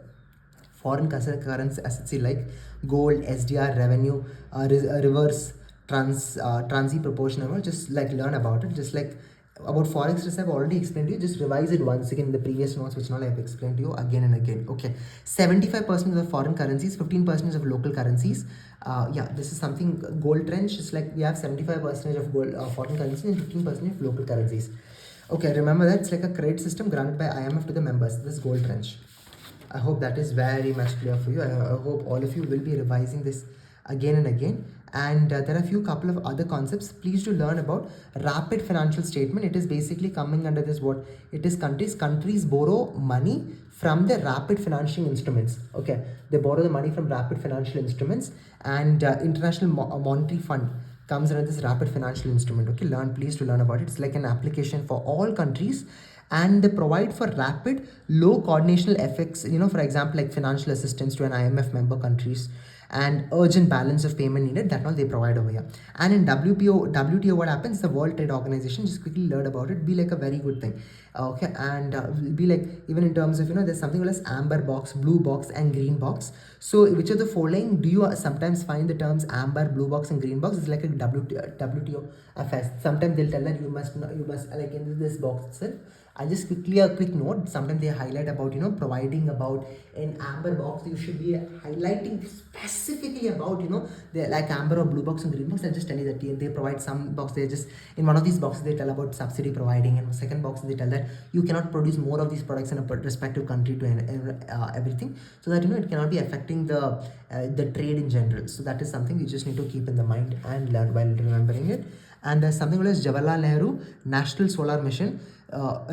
Foreign currency assets like gold, SDR, revenue, reverse, transi proportional. Just like learn about it. Just like about forex reserve, I've already explained to you. Just revise it once again in the previous notes, which now I have explained to you again and again. Okay, 75% of the foreign currencies, 15% of local currencies. Yeah, this is something. Gold trench is like we have 75% of gold foreign currencies and 15% of local currencies. Okay, remember that it's like a credit system granted by IMF to the members. This gold trench. I hope that is very much clear for you. I hope all of you will be revising this again and again. And there are a few couple of other concepts. Please do learn about rapid financial statement. It is basically coming under this what it is countries borrow money from the rapid financial instruments. Okay, they borrow the money from rapid financial instruments, and International Monetary Fund comes under this rapid financial instrument. Okay, please to learn about it. It's like an application for all countries, and they provide for rapid low coordinational effects, for example, like financial assistance to an IMF member countries and urgent balance of payment needed. That all they provide over here. And in WTO, what happens? The World Trade Organization. Just quickly learn about it. Be like a very good thing. Okay, and be like even in terms of there's something called as amber box, blue box, and green box. So which of the following do you sometimes find the terms amber, blue box, and green box? It's like a WTO affairs. Sometimes they'll tell that you must like in this box itself. And just quickly a quick note, sometimes they highlight about providing about in amber box you should be highlighting specifically about they like amber or blue box and green box. I'll just tell you that they provide some box, they just in one of these boxes they tell about subsidy providing, and second box they tell that you cannot produce more of these products in a respective country to everything, so that it cannot be affecting the trade in general. So that is something you just need to keep in the mind and learn while remembering it. And there's something called as Jawaharlal Nehru National Solar Mission,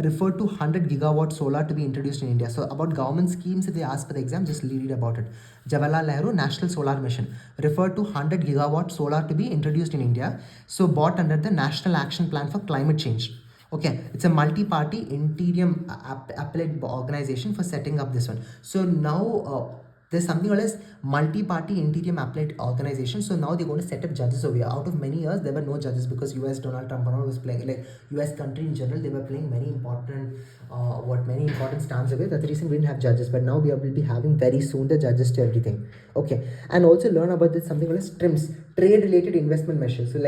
referred to 100 gigawatt solar to be introduced in India. So about government schemes, if they ask for the exam, just read about it. Jawaharlal Nehru National Solar Mission, referred to 100 gigawatt solar to be introduced in India. So bought under the National Action Plan for Climate Change. Okay, it's a multi-party interim appellate organization for setting up this one. So now there's something called as multi-party interim appellate organization. So now they're going to set up judges over here. Out of many years, there were no judges because US Donald Trump was playing, like US country in general, they were playing many important stands away. That's the reason we didn't have judges. But now we will be having very soon the judges to everything. Okay, and also learn about this something called as TRIMS, trade-related investment measures. So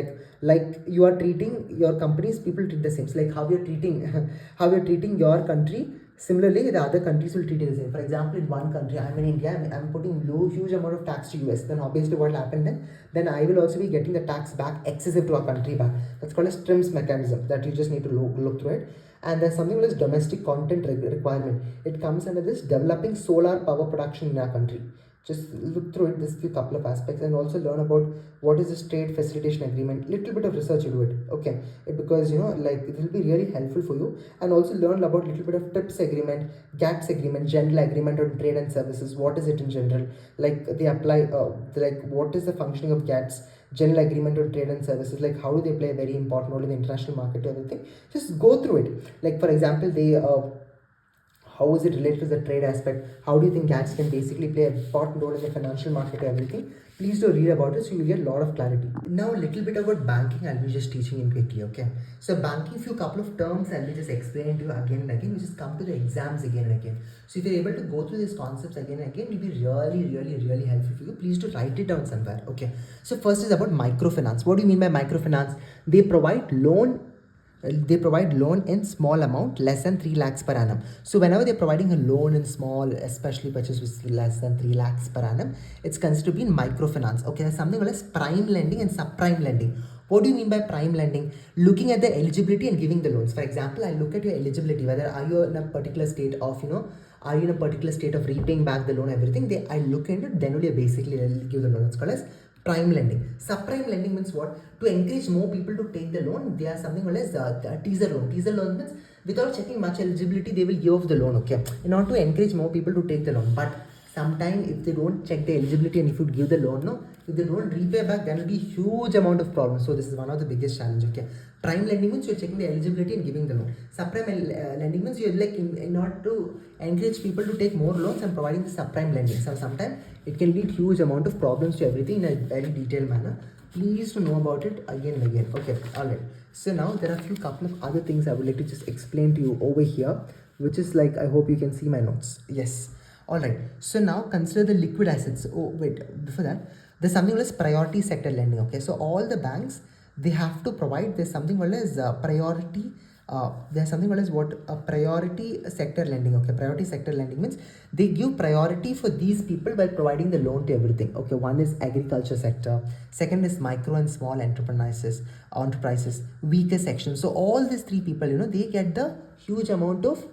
like you are treating your companies, people treat the same. So like how you're treating your country. Similarly, the other countries will treat it the same. For example, in one country, I'm in India, I'm putting huge amount of tax to US. Then obviously what will happen then I will also be getting the tax back excessive to our country back. That's called a TRIMS mechanism that you just need to look through it. And there's something called as domestic content requirement. It comes under this developing solar power production in our country. Just look through it, this few couple of aspects, and also learn about what is this trade facilitation agreement. Little bit of research into it, okay? Because like it will be really helpful for you. And also learn about little bit of TRIPS agreement, GATS agreement, General Agreement on Trade and Services. What is it in general? Like they apply, like what is the functioning of GATS? General Agreement on Trade and Services, like how do they play a very important role in the international market and everything. Just go through it. Like for example, they how is it related to the trade aspect? How do you think GATS can basically play an important role in the financial market and everything? Please do read about it so you get a lot of clarity. Now a little bit about banking, I'll be just teaching you quickly, okay? So banking, few couple of terms I'll be just explaining to you again and again. We just come to the exams again and again. So if you're able to go through these concepts again and again, it will be really helpful for you. Please do write it down somewhere, okay? So first is about microfinance. What do you mean by microfinance? They provide loan they provide loan in small amount less than 3 lakhs per annum. So whenever they're providing a loan in small, especially purchase with less than 3 lakhs per annum, it's considered to be in microfinance. Okay, there's something called as prime lending and subprime lending. What do you mean by prime lending? Looking at the eligibility and giving the loans. For example, I look at your eligibility, whether are you in a particular state of, are you in a particular state of repaying back the loan, everything. I look into it, then only basically I'll give the loan. It's called as prime lending. Subprime lending means what? To encourage more people to take the loan, they are something called as teaser loan. Teaser loan means without checking much eligibility, they will give off the loan, okay? In order to encourage more people to take the loan. But sometimes if they don't check the eligibility and if you give the loan, no, if they don't repay back, there will be huge amount of problems. So this is one of the biggest challenge, okay? Prime lending means you're checking the eligibility and giving the loan. Subprime lending means you're like in order to encourage people to take more loans and providing the subprime lending. So sometimes it can lead huge amount of problems to everything in a very detailed manner. Please to know about it again and again. Okay, alright. So now there are a few couple of other things I would like to just explain to you over here, which is like, I hope you can see my notes. Yes. Alright. So now consider the liquid assets. Oh wait, before that, there's something called as priority sector lending. Okay, so all the banks, they have to provide, there's something called as priority. There's something called as what? A priority sector lending. Okay, priority sector lending means they give priority for these people by providing the loan to everything. Okay, one is agriculture sector, second is micro and small enterprises, weaker section. So all these three people, they get the huge amount of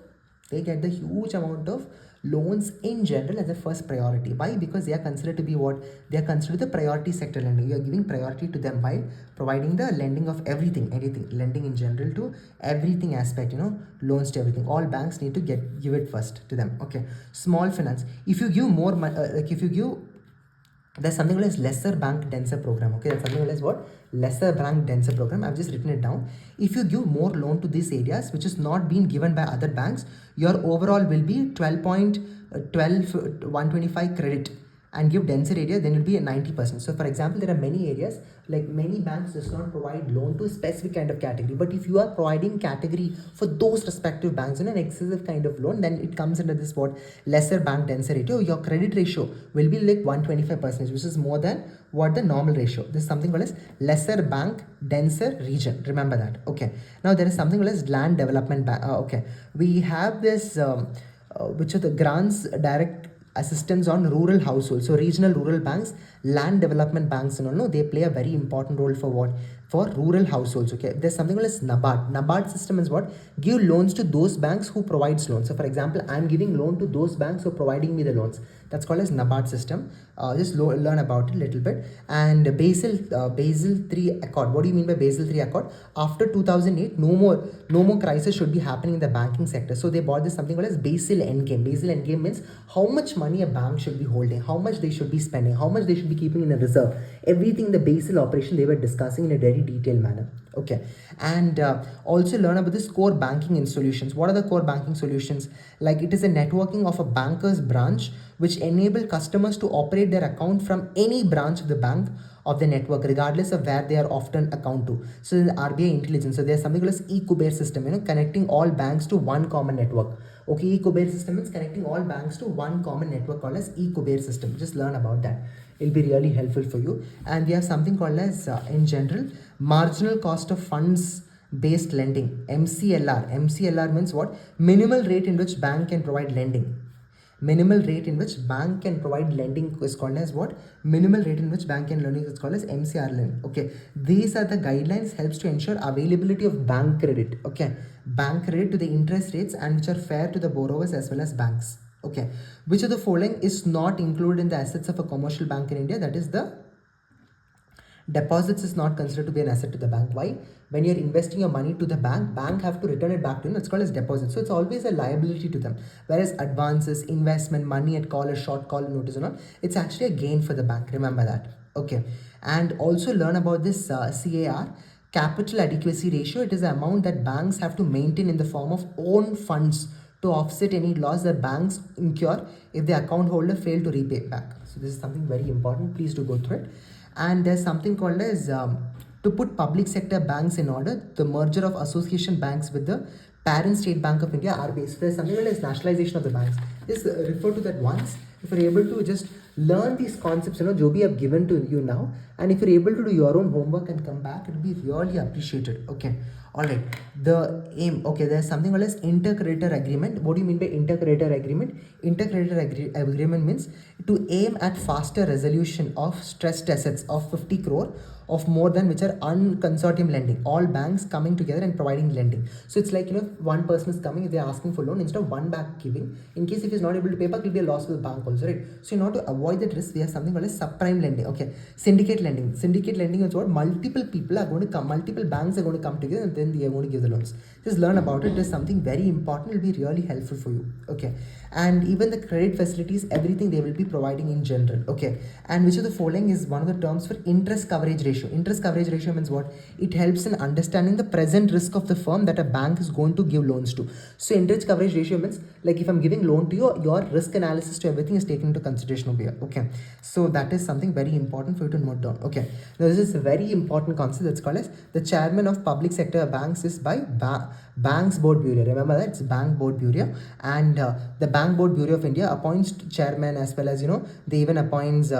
loans in general as a first priority. Why? Because they are considered to be what? They are considered the priority sector lending. You are giving priority to them by providing the lending of anything, lending in general to everything aspect, loans to everything. All banks need to give it first to them. Okay, small finance. If you give more money, there's something called as lesser bank denser program. Okay, that's something called as what? Lesser bank denser program. I've just written it down. If you give more loan to these areas which is not being given by other banks, your overall will be 125 credit, and give denser area, then it will be a 90%. So for example, there are many areas, like many banks does not provide loan to a specific kind of category, but if you are providing category for those respective banks in an excessive kind of loan, then it comes under this what? Lesser bank denser ratio. Your credit ratio will be like 125%, which is more than what the normal ratio. This is something called as lesser bank denser region. Remember that. Okay, now there is something called as land development bank. Okay, we have this which are the grants direct assistance on rural households. So regional rural banks, land development banks, they play a very important role for what? For rural households. Okay, there's something called as NABARD system is what? Give loans to those banks who provides loans. So for example, I'm giving loan to those banks who are providing me the loans. That's called as NABARD system. Just learn about it a little bit. And Basel 3 Accord. What do you mean by Basel 3 Accord? After 2008, no more crisis should be happening in the banking sector. So they bought this something called as Basel Endgame. Basel Endgame means how much money a bank should be holding, how much they should be spending, how much they should be keeping in a reserve. Everything the Basel operation they were discussing in a very detailed manner. Okay, and also learn about this core banking solutions. What are the core banking solutions? Like it is a networking of a banker's branch which enable customers to operate their account from any branch of the bank of the network, regardless of where they are often account to. So the RBI intelligence. So there's something called as Economy-based system, connecting all banks to one common network. Okay, Economy-based system is connecting all banks to one common network called as Economy-based system. Just learn about that. It'll be really helpful for you. And we have something called as, in general, marginal cost of funds based lending, MCLR. MCLR means what? Minimal rate in which bank can provide lending. Minimal rate in which bank can provide lending is called as what? Minimal rate in which bank can lending is called as MCR lending. Okay, these are the guidelines helps to ensure availability of bank credit. Okay, bank credit to the interest rates and which are fair to the borrowers as well as banks. Okay, which of the following is not included in the assets of a commercial bank in India? That is the deposits is not considered to be an asset to the bank. Why? When you're investing your money to the bank have to return it back to you. It's called as deposit. So it's always a liability to them. Whereas advances, investment, money at call, a short call notice or not, it's actually a gain for the bank. Remember that. Okay. And also learn about this CAR, capital adequacy ratio. It is the amount that banks have to maintain in the form of own funds to offset any loss that banks incur if the account holder fail to repay back. So this is something very important. Please do go through it. And there's something called as to put public sector banks in order, the merger of association banks with the parent state bank of India, RBI. So there's something called as nationalization of the banks. Just refer to that once. If you're able to just learn these concepts, जो भी I've given to you now, and if you're able to do your own homework and come back, it'll be really appreciated. Okay, all right. The aim, okay, there's something called as intercreditor agreement. What do you mean by intercreditor agreement? Intercreditor agreement means to aim at faster resolution of stressed assets of 50 crore of more than which are unconsortium lending, all banks coming together and providing lending. So it's like, one person is coming, they're asking for loan, instead of one bank giving, in case if he's not able to pay back, it'll be a loss for the bank also, right? So in order to avoid that risk, we have something called as subprime lending. Okay, syndicate lending is what multiple people are going to come, multiple banks are going to come together and then they are going to give the loans. Just learn about it. There's something very important, it'll be really helpful for you. Okay, and even the credit facilities, everything they will be providing in general. Okay, and which of the following is one of the terms for interest coverage ratio? Interest coverage ratio means what? It helps in understanding the present risk of the firm that a bank is going to give loans to. So interest coverage ratio means, like, if I'm giving loan to you, your risk analysis to everything is taken into consideration over here. Okay, so that is something very important for you to note down. Okay, now this is a very important concept that's called as the chairman of public sector banks is by Banks Board Bureau. Remember that it's Bank Board Bureau, and the Bank Board Bureau of India appoints chairman, as well as they even appoints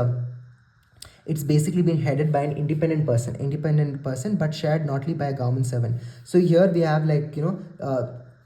it's basically been headed by an independent person, but shared notly by a government servant. So here we have, like,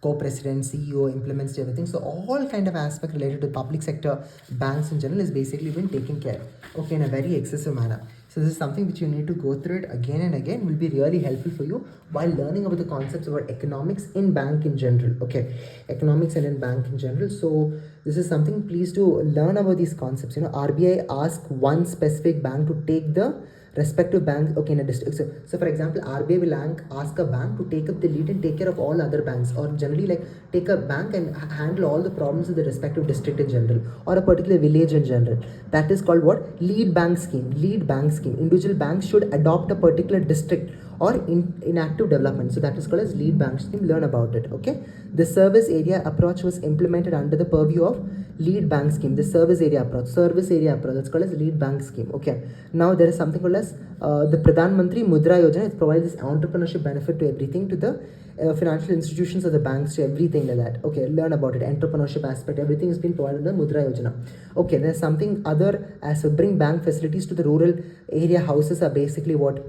co-president, CEO, implements everything. So all kind of aspect related to public sector banks in general is basically been taken care, okay, in a very excessive manner. So this is something which you need to go through it again and again, will be really helpful for you while learning about the concepts about economics in bank in general. Okay, economics and in bank in general. So this is something, please do learn about these concepts. RBI ask one specific bank to take the respective banks, okay, in a district. So for example, RBI will ask a bank to take up the lead and take care of all other banks, or generally, like, take a bank and handle all the problems of the respective district in general, or a particular village in general. That is called what? Lead bank scheme. Lead bank scheme. Individual banks should adopt a particular district or inactive development. So that is called as lead bank scheme. Learn about it. Okay, the service area approach was implemented under the purview of lead bank scheme. The service area approach, that's called as lead bank scheme. Okay, now there is something called as the Pradhan Mantri Mudra Yojana. It provides this entrepreneurship benefit to everything, to the financial institutions of the banks, to everything like that. Okay, learn about it. Entrepreneurship aspect, everything has been provided in the Mudra Yojana. Okay, there's something other as bring bank facilities to the rural area houses are basically what?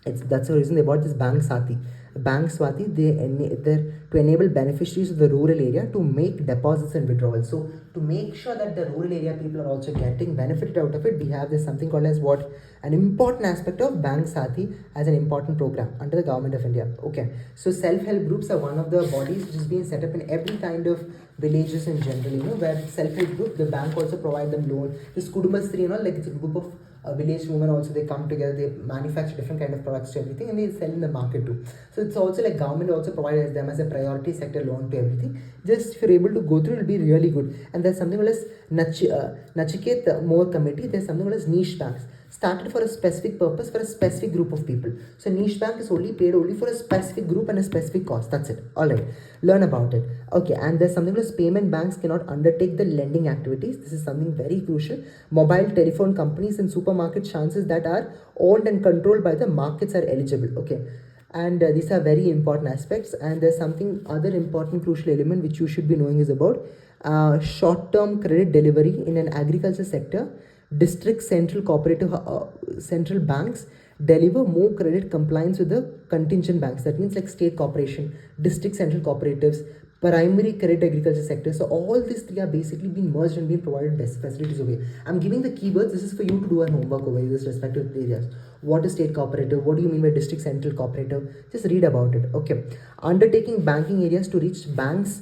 That's the reason they bought this Bank Sati. Bank Swati, they're to enable beneficiaries of the rural area to make deposits and withdrawals. So to make sure that the rural area people are also getting benefited out of it, we have this something called as what? An important aspect of Bank Sati as an important program under the government of India. Okay, so self-help groups are one of the bodies which is being set up in every kind of villages in general, where self-help group, the bank also provide them loan. This Kudumbasri, like, it's a group of village women also, they come together, they manufacture different kind of products to everything, and they sell in the market too. So it's also like government also provides them as a priority sector loan to everything. Just if you're able to go through, it'll be really good. And there's something called as Nachiket More Committee. There's something called as niche banks, started for a specific purpose, for a specific group of people. So niche bank is only paid only for a specific group and a specific cost. That's it. All right, learn about it. Okay, and there's something called as payment banks cannot undertake the lending activities. This is something very crucial. Mobile telephone companies and supermarket chances that are owned and controlled by the markets are eligible. Okay, and these are very important aspects. And there's something other important crucial element which you should be knowing is about short-term credit delivery in an agriculture sector. District central cooperative central banks deliver more credit compliance with the contingent banks. That means like state corporation, district central cooperatives, primary credit agriculture sector. So all these three are basically being merged and being provided best facilities over here. I'm giving the keywords. This is for you to do an homework over here, this respective areas. What is state cooperative? What do you mean by district central cooperative? Just read about it. Okay, undertaking banking areas to reach banks,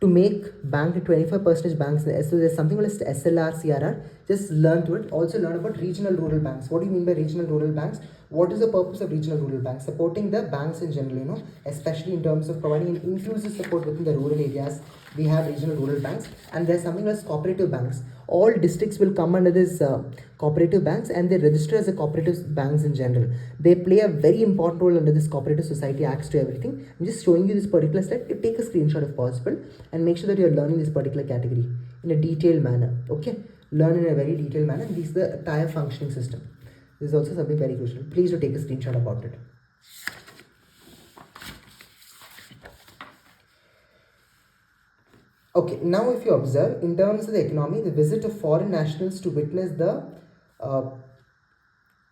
to make bank 25% banks. So there's something called SLR, CRR. Just learn to it. Also learn about regional rural banks. What do you mean by regional rural banks? What is the purpose of regional rural banks? Supporting the banks in general, especially in terms of providing an inclusive support within the rural areas. We have regional rural banks, and there's something as cooperative banks. All districts will come under this cooperative banks, and they register as a cooperative banks in general. They play a very important role under this Cooperative Society Acts to everything. I'm just showing you this particular slide. You take a screenshot if possible and make sure that you're learning this particular category in a detailed manner. Okay, learn in a very detailed manner. This is the entire functioning system. This is also something very crucial. Please do take a screenshot about it. Okay, now if you observe, in terms of the economy, the visit of foreign nationals to witness uh,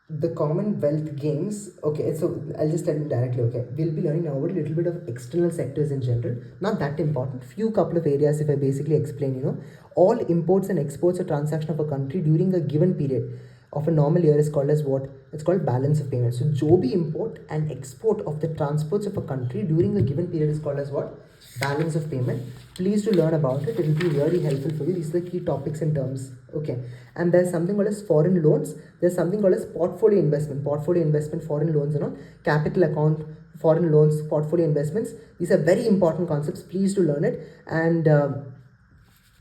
the Commonwealth Games. Okay, so I'll just tell you directly. Okay, we'll be learning now about a little bit of external sectors in general. Not that important. Few couple of areas. If I basically explain, all imports and exports or transaction of a country during a given period of a normal year is called as what? It's called balance of payment. So, जो भी import and export of the transports of a country during a given period is called as what? Balance of payment. Please to learn about it. It will be really helpful for you. These are the key topics and terms. Okay. And there's something called as foreign loans. There's something called as portfolio investment. Portfolio investment, foreign loans, capital account, foreign loans, portfolio investments. These are very important concepts. Please to learn it. And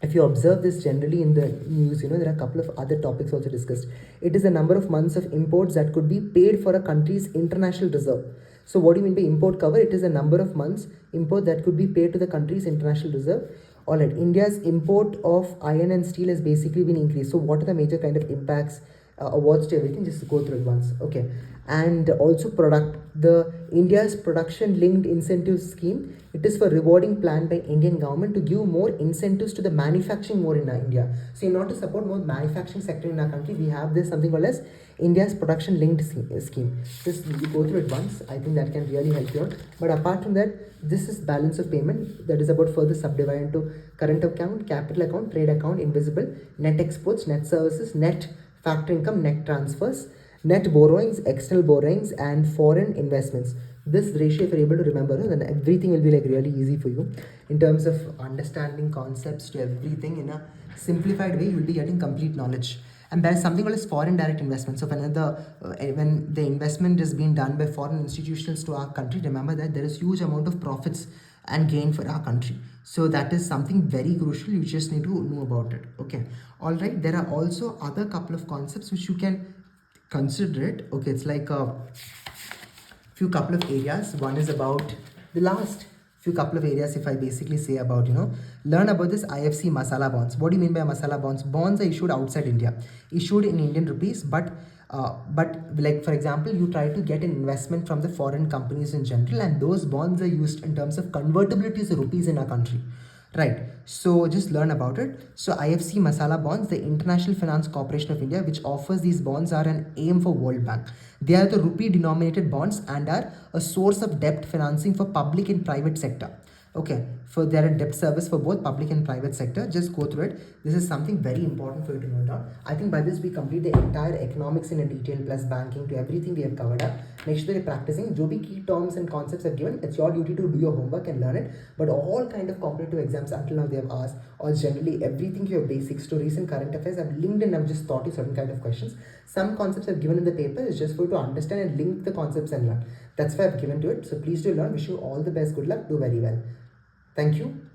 if you observe this generally in the news, there are a couple of other topics also discussed. It is the number of months of imports that could be paid for a country's international reserve. So what do you mean by import cover? It is a number of months import that could be paid to the country's international reserve. All right, India's import of iron and steel has basically been increased. So what are the major kind of impacts, awards to everything? Just go through it once. Okay. And also the India's production linked incentive scheme. It is for rewarding plan by Indian government to give more incentives to the manufacturing more in India. So in order to support more manufacturing sector in our country, we have this something called as India's production linked scheme. Just you go through it once. I think that can really help you out. But apart from that, this is balance of payment. That is about further subdivided into current account, capital account, trade account, invisible, net exports, net services, net factor income, net transfers, net borrowings, external borrowings, and foreign investments. This ratio, if you're able to remember, then everything will be like really easy for you in terms of understanding concepts to everything in a simplified way. You will be getting complete knowledge. And there is something called as foreign direct investment. So when the investment is being done by foreign institutions to our country, remember that there is huge amount of profits and gain for our country. So that is something very crucial. You just need to know about it. Okay. All right. There are also other couple of concepts which you can consider it. Okay. It's like a few couple of areas. One is about the last few couple of areas. If I basically say about, learn about this IFC masala bonds. What do you mean by masala bonds? Bonds are issued outside India, issued in Indian rupees, but like for example, you try to get an investment from the foreign companies in general, and those bonds are used in terms of convertibility to rupees in our country. Right. So just learn about it. So IFC Masala bonds, the International Finance Corporation of India, which offers these bonds, are an aim for World Bank. They are the rupee denominated bonds and are a source of debt financing for public and private sector. Okay, for there are debt service for both public and private sector. Just go through it. This is something very important for you to note down. I think by this we complete the entire economics in a detail plus banking to everything we have covered up. Make sure that you're practicing. जो भी key terms and concepts are given, it's your duty to do your homework and learn it. But all kind of competitive exams until now they have asked, or generally everything your basics to recent current affairs, I've linked and I've just taught you certain kind of questions. Some concepts are given in the paper. It's just for you to understand and link the concepts and learn. That's why I've given to it. So please do learn. Wish you all the best. Good luck. Do very well. Thank you.